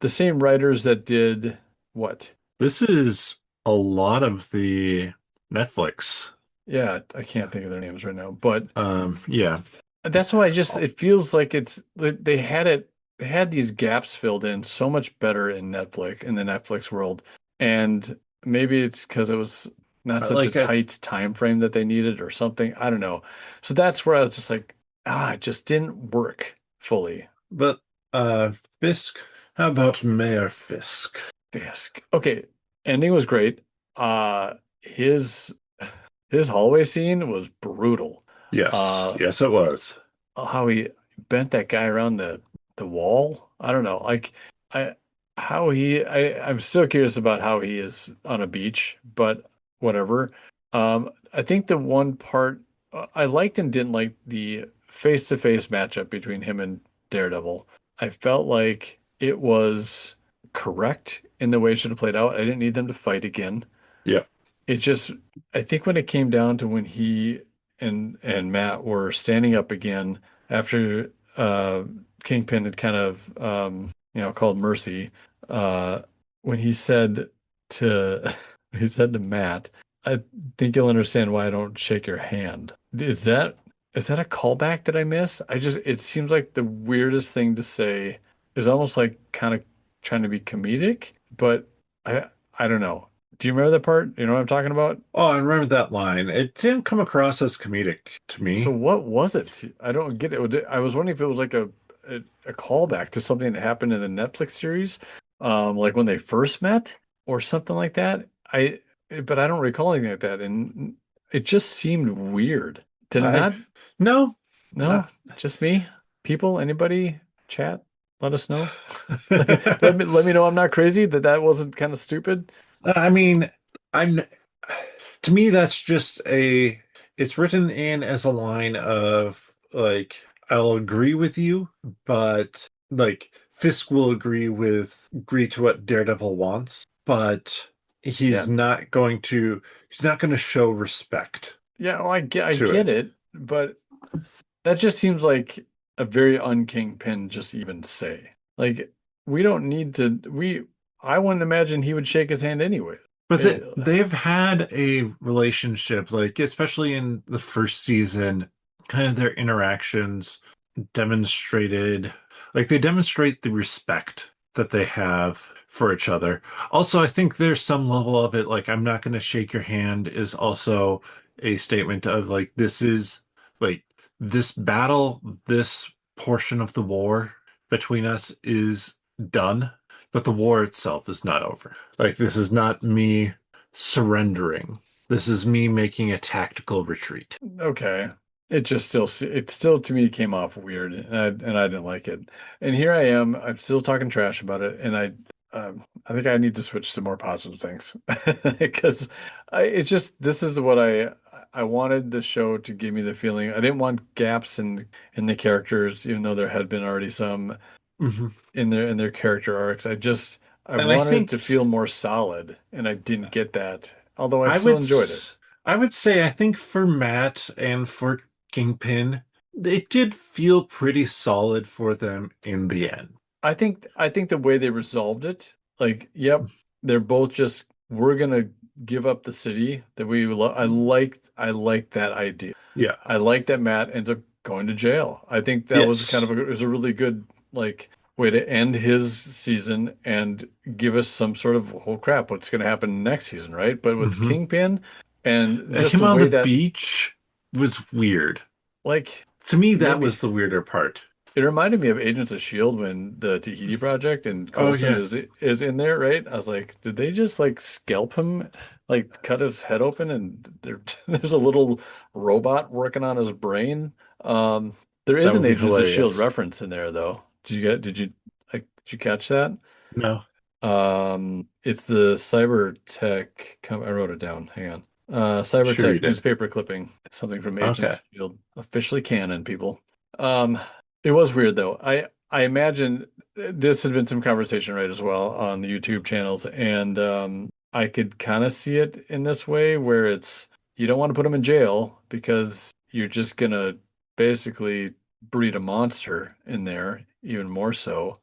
same writers that did what? This is a lot of the Netflix. Yeah, I can't think of their names right now, but Yeah. that's why it feels like they had these gaps filled in so much better in the Netflix world. And maybe it's because it was not such a Like tight time frame that they needed or something. I don't know. So that's where I was just like, it just didn't work fully. but uh Fisk, how about Mayor Fisk? Fisk. Okay, ending was great. His hallway scene was brutal. Yes, Uh, yes it was. how he bent that guy around the wall. I don't know. Like I I'm still curious about how he is on a beach, but whatever. I think the one part I liked and didn't like the face-to-face matchup between him and Daredevil. I felt like it was correct in the way it should have played out. I didn't need them to fight again. Yeah. It just, I think when it came down to when he and Matt were standing up again after Kingpin had kind of called mercy, uh, when he said to he said to Matt, "I think you'll understand why I don't shake your hand." Is that a callback that I missed? It seems like the weirdest thing to say is almost like kind of trying to be comedic, but I don't know. Do you remember that part? You know what I'm talking about? Oh, I remember that line. It didn't come across as comedic to So me. what was it? I don't get it. I was wondering if it was like a callback to something that happened in the Netflix series, like when they first met or something like that. But I don't recall anything like that, and it just seemed weird. Did it I not? no, Uh, No, just me. People, anybody, chat, let us know. Let me know I'm not crazy, that wasn't kind of stupid. I mean, I'm to me that's just a it's written in as a line of like I'll agree with you, but like Fisk will agree to what Daredevil wants, but Yeah. he's not going to show respect Yeah, well, I to get it. it, but that just seems like a very un-Kingpin just even say. Like we don't need to we I wouldn't imagine he would shake his hand anyway. But Eh, they've had a relationship, like especially in the first season, kind of their interactions demonstrated, like they demonstrate the respect that they have for each other. Also, I think there's some level of it, like I'm not going to shake your hand is also a statement of like this is like this battle, this portion of the war between us is done, but the war itself is not over. Like, this is not me surrendering. This is me making a tactical retreat. okay. It still to me came off weird and I didn't like it. And here I am, I'm still talking trash about it and I think I need to switch to more positive things because it's just this is what I wanted the show to give me the feeling. I didn't want gaps in the characters even though there had been already some Mhm. in their character arcs. I And I wanted it think to feel more solid and I didn't get that. Although I I still would enjoyed it. s- I would say I think for Matt and for Kingpin, it did feel pretty solid for them in the end. I think the way they resolved it, like, yep, they're both just we're gonna give up the city that we love. I liked that idea. Yeah. I like that Matt ends up going to jail. I think that was kind of Yes. it was a really good like way to end his season and give us some sort of oh crap, what's gonna happen next season, right? But with hmm Kingpin and just Him the on way the that beach was weird. like To me, that maybe was the weirder part. it reminded me of Agents of Shield when the Tahiti project and Oh Coulson yeah, is in there, right? I was like, did they just like scalp him, like cut his head open, and there's a little robot working on his brain? Um, there that is an would be Agents of Shield hilarious. reference in there though. Did you catch that? No, It's the I wrote it down. Hang on. sure you Cybertech did. newspaper clipping. Something from Agents Okay. of Shield. Officially canon, people. Um, it was weird though. I imagine this had been some conversation right as well on the YouTube channels, and I could kind of see it in this way where it's you don't want to put him in jail because you're just gonna basically breed a monster in there, even more so.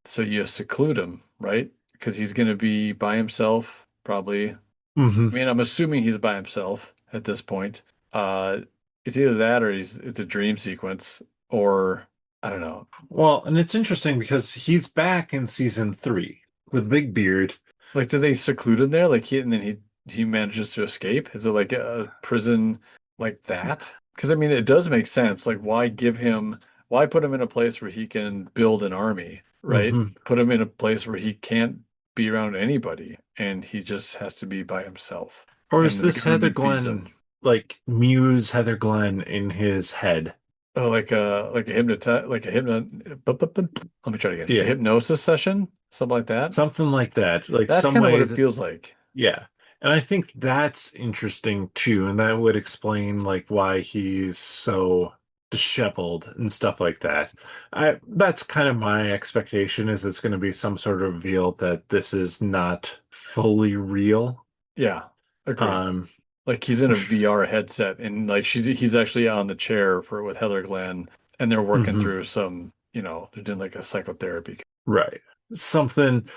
So you seclude him, right? Because he's going to be by himself, probably. I hmm mean, I'm assuming he's by himself at this point. Uh, it's either that or it's a dream sequence, or I don't know. Well, and it's interesting because he's back in season three with Big Beard. Like, do they seclude him there? Like and then he manages to escape? Is it like a prison like that? Because I mean, it does make sense. Like, why put him in a place where he can build an army, right? hmm Put him in a place where he can't be around anybody and he just has to be by himself. Or And is the this Heather government feeds him. Glenn, like Muse Heather Glenn in his head? Oh, like a hypnot like a hypno. Let me try it again. A Yeah, hypnosis session, something like that. something like that. Like That's some kind of what way it that, feels like. yeah. And I think that's interesting too. And that would explain like why he's so disheveled and stuff like that. That's kind of my expectation is it's going to be some sort of reveal that this is not fully real. Yeah, agreed. Um, Like he's in a which, VR headset and like he's actually on the chair for with Heather Glenn and they're working mhm. through some, they're doing like a psychotherapy. Right. Something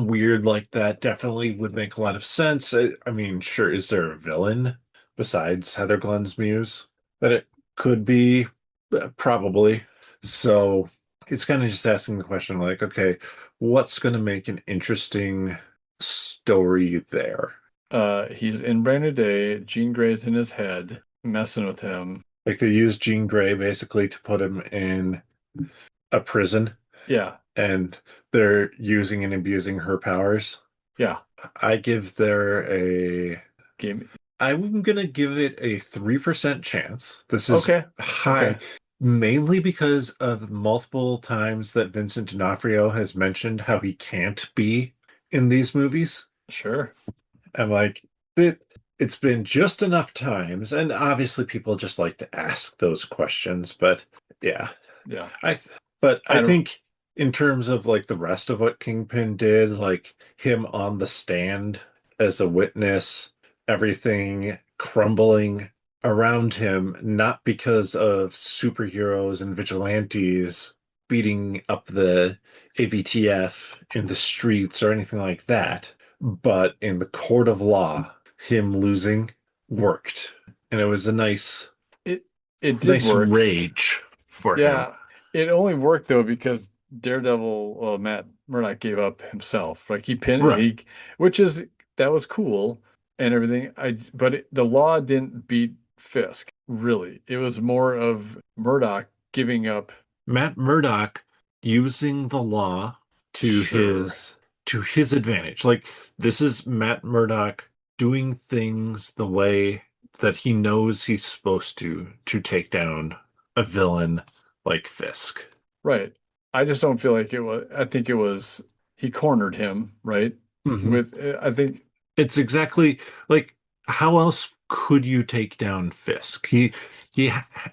weird like that definitely would make a lot of sense. I mean, sure, is there a villain besides Heather Glenn's muse that it could be? Probably. So it's kind of just asking the question like, okay, what's going to make an interesting story there? He's in Brand New Day, Jean Grey's in his head, messing with him. Like they use Jean Grey basically to put him in a prison Yeah, and they're using and abusing her powers. yeah. I give there a Game. I'm gonna give it a 3% chance. This is Okay. high, Okay. mainly because of multiple times that Vincent D'Onofrio has mentioned how he can't be in these movies. Sure. I'm like, it, it's been just enough times, and obviously people just like to ask those questions, but yeah. Yeah. I th but I I don't think in terms of like the rest of what Kingpin did, like him on the stand as a witness, everything crumbling around him, not because of superheroes and vigilantes beating up the AVTF in the streets or anything like that, but in the court of law, him losing worked. And it was a it it did nice work. rage for him. Yeah. It only worked though because Daredevil, well, Matt Murdock gave up himself. Like he pinned Right. he which is that was cool and everything. The law didn't beat Fisk, really. It was more of Murdoch giving up. Matt Murdock using the law to Sure. his advantage. Like this is Matt Murdock doing things the way that he knows he's supposed to take down a villain like Fisk. Right. I just don't feel like it was. I think it was he cornered him, right? Hmm. With I think It's exactly like how else could you take down Fisk? He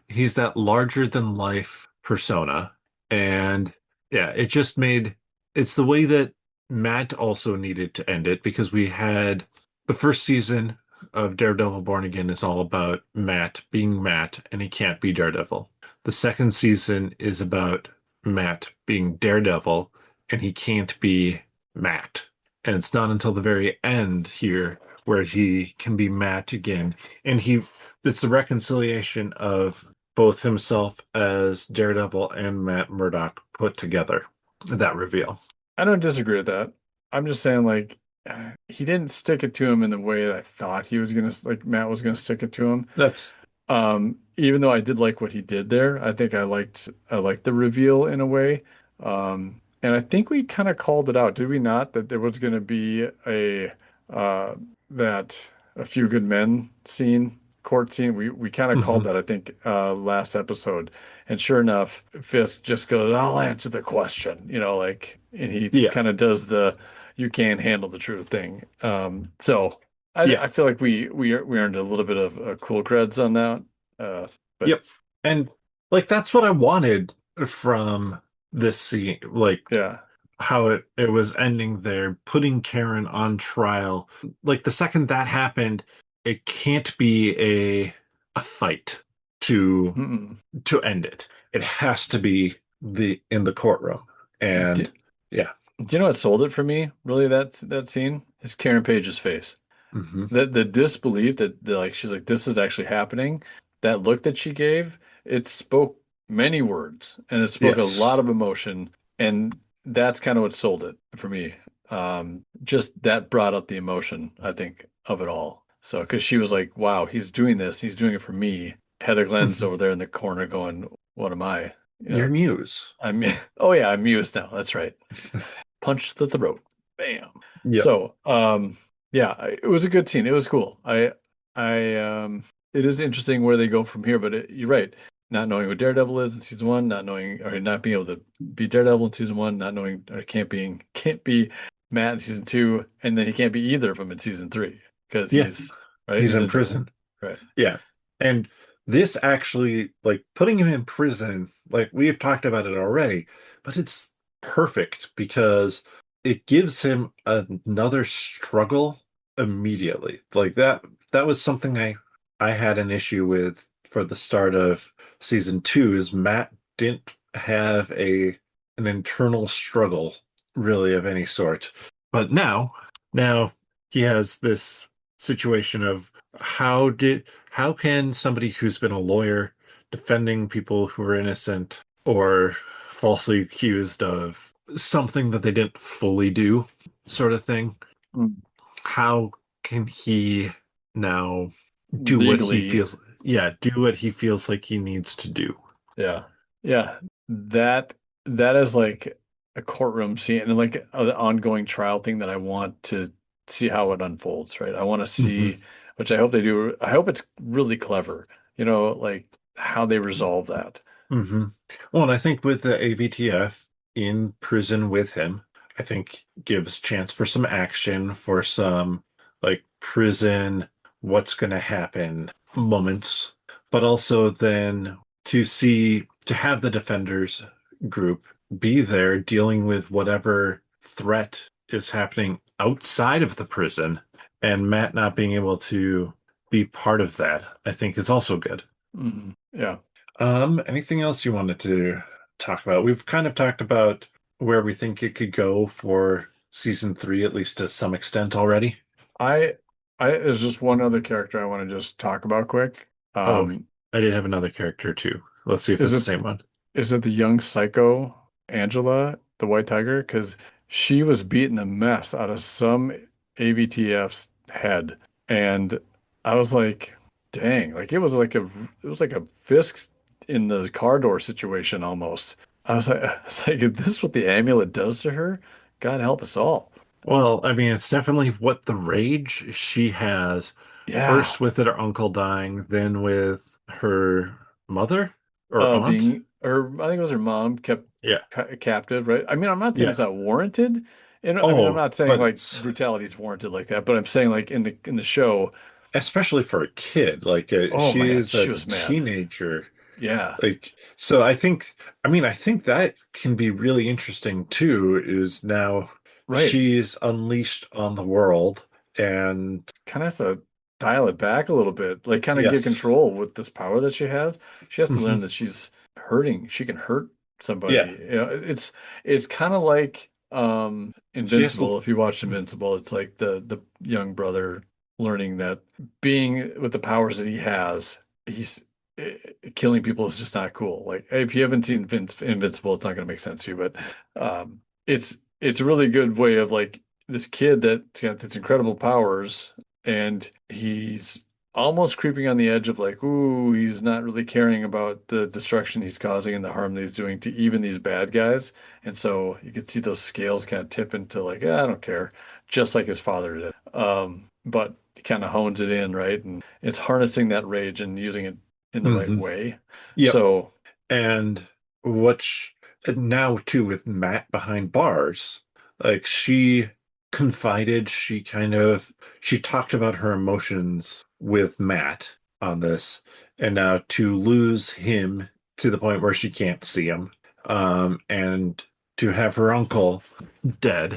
he's that larger than life persona, and yeah, it just made it's the way that Matt also needed to end it because we had the first season of Daredevil Born Again is all about Matt being Matt and he can't be Daredevil. The second season is about Matt being Daredevil and he can't be Matt. And it's not until the very end here where he can be Matt again. And it's the reconciliation of both himself as Daredevil and Matt Murdock put together. That reveal. I don't disagree with that. I'm just saying like he didn't stick it to him in the way that I thought he was gonna like Matt was gonna stick it to him. That's Even though I did like what he did there, I think I liked the reveal in a way. And I think we kind of called it out, did we not? That there was going to be a uh, that a few good men scene, court scene. We kind of called mhm. that, I think, last episode. And sure enough, Fisk just goes, "I'll answer the question," like, and he Yeah. kind of does the "you can't handle the truth" thing. So. Yeah. I feel like we earned a little bit of cool creds on that. Uh, but Yep. And like that's what I wanted from this scene. Like yeah, how it was ending there, putting Karen on trial. Like the second that happened, it can't be a fight to mm-mm. to end it. It has to be the in the courtroom. Do, And yeah. do you know what sold it for me? Really, that scene is Karen Page's face. Hmm. The disbelief that like she's like this is actually happening. That look that she gave, it spoke many words and it spoke a lot Yes. of emotion, and that's kind of what sold it for me. Just that brought out the emotion, I think, of it all. So, because she was like, "Wow, he's doing this. He's doing it for me." Heather Glenn's Hmm. over there in the corner going, "What am I?" You Your know, muse. I'm. Oh yeah, I'm used now. That's right. Punch to the throat. Bam. Yep. So, yeah, it was a good scene. It was cool. It is interesting where they go from here, but you're right. Not knowing what Daredevil is in season one, not knowing or not being able to be Daredevil in season one, not knowing or can't be Matt in season two, and then he can't be either of them in season three because Yeah. he's right. He's He's in in jail. prison. Right. Yeah. And this actually, like putting him in prison, like we've talked about it already, but it's perfect because it gives him another struggle immediately. Like that was something I had an issue with for the start of season two is Matt didn't have an internal struggle really of any sort. But now he has this situation of how can somebody who's been a lawyer defending people who are innocent or falsely accused of something that they didn't fully do, sort of thing, Mm. how can he now do what he Legally, feels, yeah, do what he feels like he needs to do? yeah. Yeah. That that is like a courtroom scene and like an ongoing trial thing that I want to see how it unfolds, right? I want to Hmm. see which I hope they do. I hope it's really clever, like how they resolve that. hmm Well, and I think with the AVTF in prison with him, I think gives chance for some action, for some like prison, what's going to happen moments, but also then to have the Defenders group be there dealing with whatever threat is happening outside of the prison, and Matt not being able to be part of that, I think is also good. Yeah. Anything else you wanted to talk about? We've kind of talked about where we think it could go for season three, at least to some extent already. I there's just one other character I want to just talk about quick. Oh, Um, I did have another character too. Let's see if is it's the it same one. is it the young psycho Angela, the white tiger? Because she was beating the mess out of some AVTF's head, and I was like, dang, like it was like a Fisk in the car door situation almost. I was like, is this what the amulet does to her? God help us all. Well, I mean, it's definitely what the rage she has, Yeah. first with her uncle dying, then with her mother or aunt. Being her, I think it was her mom kept Yeah. captive, right? I mean, I'm not saying Yeah. it's not warranted, and I mean, I'm Oh, not saying but like it's brutality is warranted like that, but I'm saying like in the show, especially for a kid, like oh she man, is she a was mad. teenager. Yeah, Like, so I think that can be really interesting too, is now right. she's unleashed on the world. And Kind of has to dial it back a little bit, like kind of get yes, control with this power that she has. She has to learn hmm that she's hurting. She can hurt yeah, somebody. It's kind of like she has to, Invincible. If you watch Invincible, it's like the young brother learning that being with the powers that he has, he's killing people is just not cool. Like if you haven't seen Invincible, it's not going to make sense to you, but it's a really good way of like this kid that's got these incredible powers and he's almost creeping on the edge of like, ooh, he's not really caring about the destruction he's causing and the harm that he's doing to even these bad guys. And so you can see those scales kind of tip into like, I don't care, just like his father did. But he kind of hones it in, right? And it's harnessing that rage and using it in the right hmm way. yep. So, And what now too with Matt behind bars, like she talked about her emotions with Matt on this, and now to lose him to the point where she can't see him, and to have her uncle dead,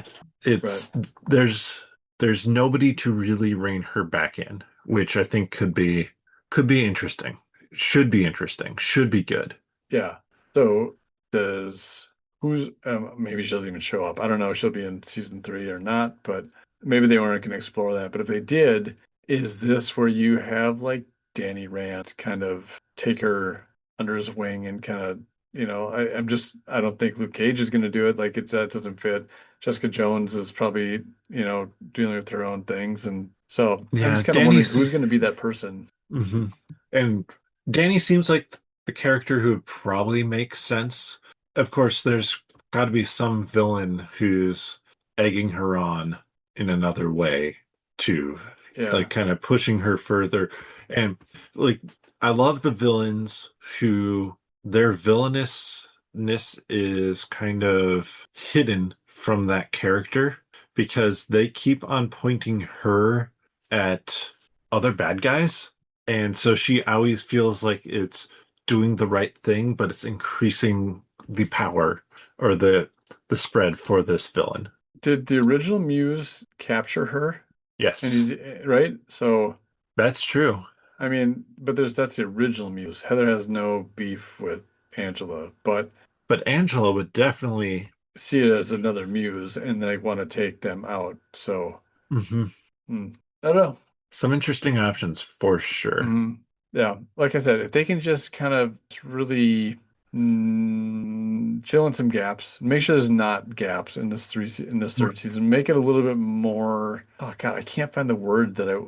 right. it's there's nobody to really rein her back in, which I think could be interesting, should be interesting, should be good. Yeah. So does who's maybe she doesn't even show up. I don't know if she'll be in season three or not, but maybe they weren't going to explore that. But if they did, is this where you have like Danny Rand kind of take her under his wing and kind of, I don't think Luke Cage is going to do it. Like that doesn't fit. Jessica Jones is probably, dealing with her own things. And so I'm Yeah, just kind of wondering who's going to be that person. hmm and Danny seems like the character who would probably make sense. Of course, there's got to be some villain who's egging her on in another way too, Yeah. like kind of pushing her further. And like, I love the villains who their villainousness is kind of hidden from that character because they keep on pointing her at other bad guys. And so she always feels like it's doing the right thing, but it's increasing the power or the spread for this villain. Did the original Muse capture her? And Yes, right? So, that's true. I mean, but that's the original Muse. Heather has no beef with Angela, but But Angela would definitely, see it as another Muse and they want to take them out. So, mhm, hmm, I don't know. some interesting options for sure. Hmm. Yeah, like I said, if they can just kind of really fill in some gaps, make sure there's not gaps in in this third season, make it a little bit more. Oh God, I can't find the word that I.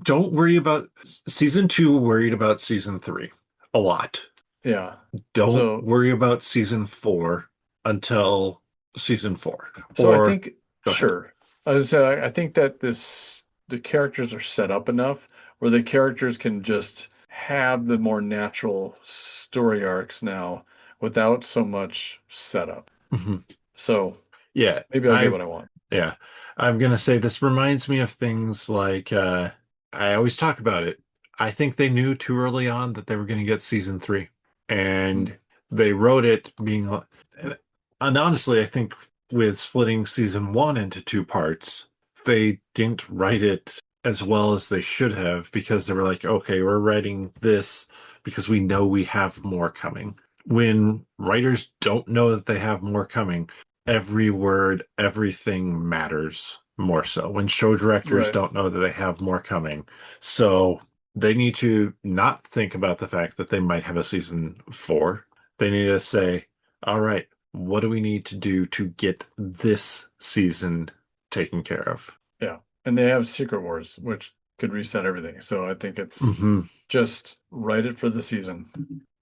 Don't worry about season two, worried about season three a lot. Yeah. Don't So worry about season four until season four. I Or think, go ahead. sure. As I said, I think that the characters are set up enough where the characters can just have the more natural story arcs now without so much setup. Mhm. So Yeah, maybe I'll get what I want. yeah. I'm gonna say this reminds me of things like I always talk about it. I think they knew too early on that they were gonna get season three. Hmm. And they wrote it and honestly, I think with splitting season one into two parts, they didn't write it as well as they should have because they were like, okay, we're writing this because we know we have more coming. When writers don't know that they have more coming, every word, everything matters more so. When show directors Right. don't know that they have more coming. So they need to not think about the fact that they might have a season four. They need to say, all right, what do we need to do to get this season taken care of? Yeah. And they have Secret Wars, which could reset everything. So I think it's Hmm. just write it for the season.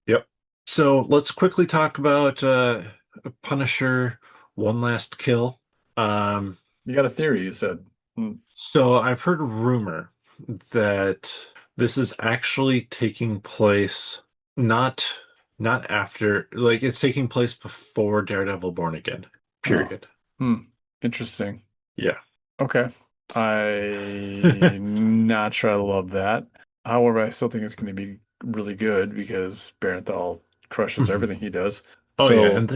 Yep. So let's quickly talk about Punisher One Last Kill. Um, You got a theory, you said. Hmm. So I've heard a rumor that this is actually taking place not not after, like it's taking place before Daredevil Born Again. Oh. Period. Hmm. Interesting. Yeah. Okay. I'm not sure I love that. However, I still think it's going to be really good because Barenthal crushes Mhm. everything he does. Oh yeah, So, and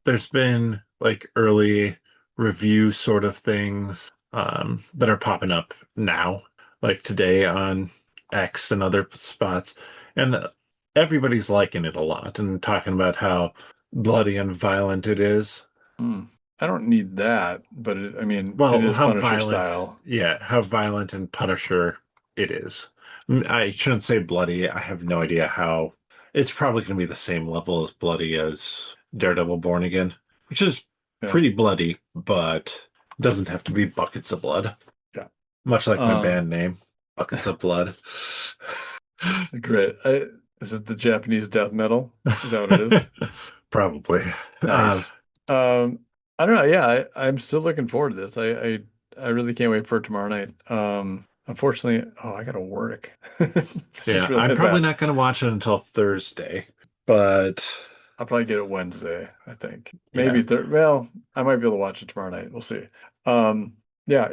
there's been like early review sort of things that are popping up now, like today on X and other spots, and everybody's liking it a lot and talking about how bloody and violent it is. hmm, I don't need that, but I mean, it Well, is how Punisher violent, style. yeah, how violent and Punisher it is. I shouldn't say bloody. I have no idea how. It's probably going to be the same level as bloody as Daredevil Born Again, which is Yeah. pretty bloody, but doesn't have to be buckets of blood. Yeah. Much like my Uh, band name, Buckets of Blood. great. Is it the Japanese death metal? Is that what it is? Probably. Um, Nice. Um, I don't know. Yeah, I'm still looking forward to this. I really can't wait for tomorrow night. Unfortunately, oh, I gotta work. I just yeah, I'm realized probably that. not going to watch it until Thursday, but I'll probably get it Wednesday, I think. yeah. Maybe thir well, I might be able to watch it tomorrow night. We'll see. Um, yeah,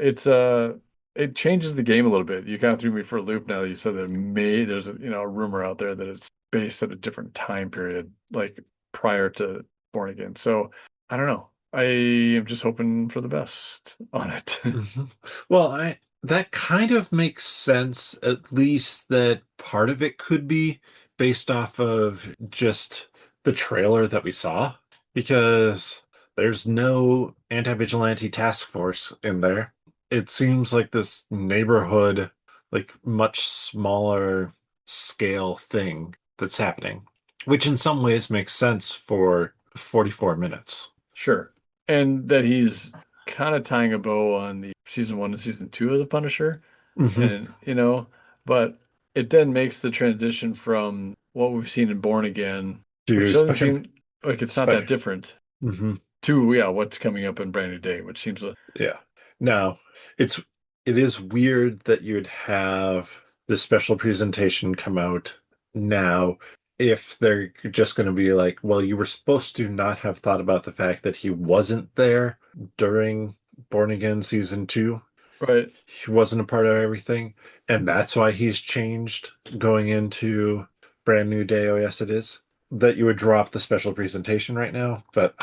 it changes the game a little bit. You kind of threw me for a loop now that you said that there's a rumor out there that it's based at a different time period, like prior to Born Again. So I don't know. I am just hoping for the best on it. Mhm. Well, I that kind of makes sense, at least that part of it could be based off of just the trailer that we saw, because there's no anti-vigilante task force in there. It seems like this neighborhood, like much smaller scale thing that's happening, which in some ways makes sense for 44 minutes. Sure. And that he's kind of tying a bow on the season one and season two of The Punisher. Hmm. And but it then makes the transition from what we've seen in Born Again, which To doesn't special, seem like it's not that special. different, Hmm. to what's coming up in Brand New Day, which seems Yeah. Now, it's it is weird that you'd have the special presentation come out now if they're just going to be like, well, you were supposed to not have thought about the fact that he wasn't there during Born Again season two. right. He wasn't a part of everything, and that's why he's changed going into Brand New Day. Oh, yes, it is. That you would drop the special presentation right now. But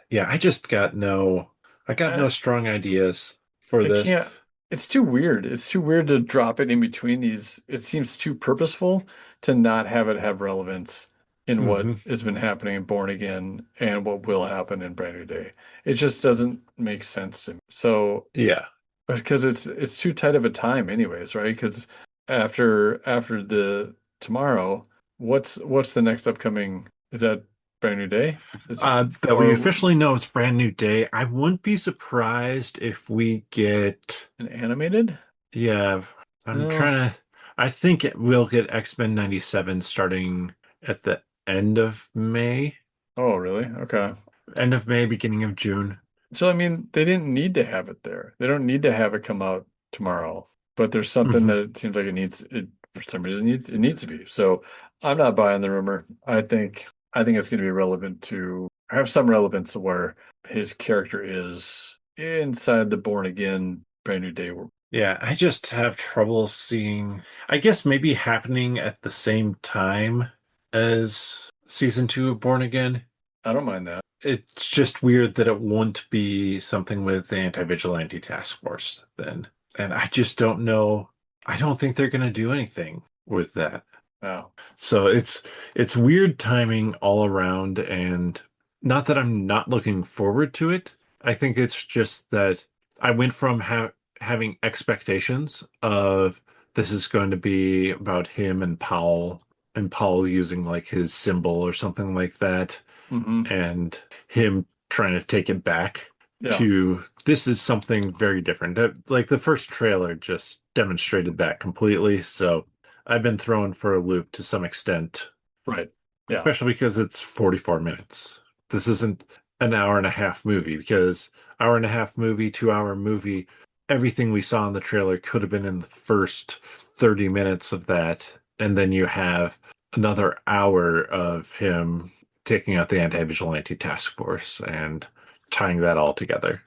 yeah, I got no Uh, strong ideas for it this. can't. It's too weird. It's too weird to drop it in between these. It seems too purposeful to not have it have relevance in what Hmm. has been happening in Born Again and what will happen in Brand New Day. It just doesn't make sense to me. So Yeah. because it's too tight of a time anyways, right? Because after the tomorrow, what's the next upcoming? Is that Brand New Day? It's That we or officially know it's Brand New Day. I wouldn't be surprised if we get, an animated? yeah, I'm No. trying to, I think we'll get X-Men 97 starting at the end of May. Oh, really? Okay. End of May, beginning of June. So I mean, they didn't need to have it there. They don't need to have it come out tomorrow. But there's something Hmm. that it seems like it needs it for some reason it needs to be. So I'm not buying the rumor. I think it's going to be relevant to have some relevance to where his character is inside the Born Again Brand New Day. Yeah, I just have trouble seeing, I guess maybe happening at the same time as season two of Born Again. I don't mind that. It's just weird that it won't be something with the Anti-Vigilante Task Force then. And I just don't know. I don't think they're going to do anything with that. Wow. So it's weird timing all around, and not that I'm not looking forward to it. I think it's just that I went from having expectations of this is going to be about him and Powell using like his symbol or something like that, Hmm. and him trying to take it back Yeah. to this is something very different. Like the first trailer just demonstrated that completely. So I've been thrown for a loop to some extent, Right. Yeah. especially because it's 44 minutes. This isn't an hour and a half movie because hour and a half movie, 2 hour movie, everything we saw in the trailer could have been in the first 30 minutes of that. And then you have another hour of him taking out the anti-vigilante task force and tying that all together.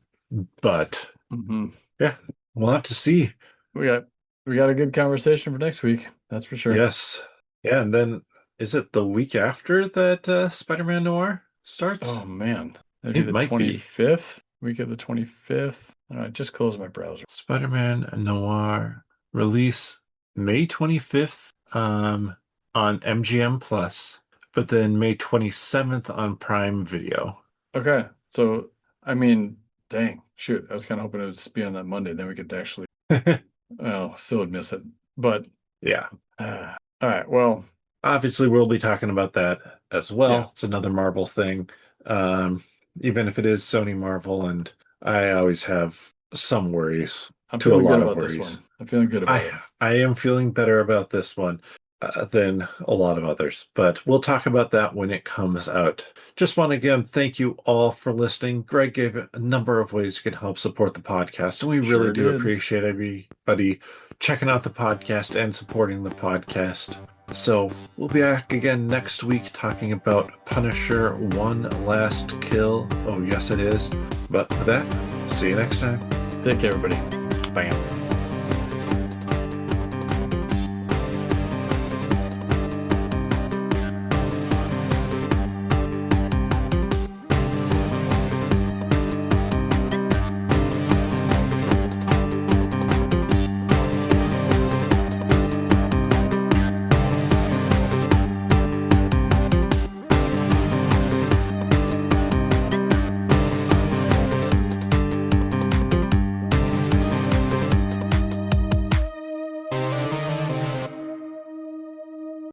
But Hmm. yeah, we'll have to see. We got we got a good conversation for next week. That's for sure. Yes. Yeah, and then is it the week after that Spider-Man Noir starts? Oh man. That'd be It the might be. 25th, week of the 25th. All right, just close my browser. Spider-Man Noir release May 25th on MGM Plus, but then May 27th on Prime Video. Okay. So I mean, dang, shoot. I was kind of hoping it would be on that Monday. Then we could actually well, still would miss it. But Yeah. all right, well, Obviously, we'll be talking about that as yeah. well. It's another Marvel thing. Um, Even if it is Sony Marvel, and I always have some worries I'm to a feeling good lot of about this worries. one. I'm feeling good about I it. I am feeling better about this one than a lot of others, but we'll talk about that when it comes out. Just want to again thank you all for listening. Greg gave a number of ways you can help support the podcast, and we really Sure do did. appreciate everybody checking out the podcast and supporting the podcast. So we'll be back again next week talking about Punisher One Last Kill. Oh, yes, it is. But with that, see you next time. Take care, everybody. Bye.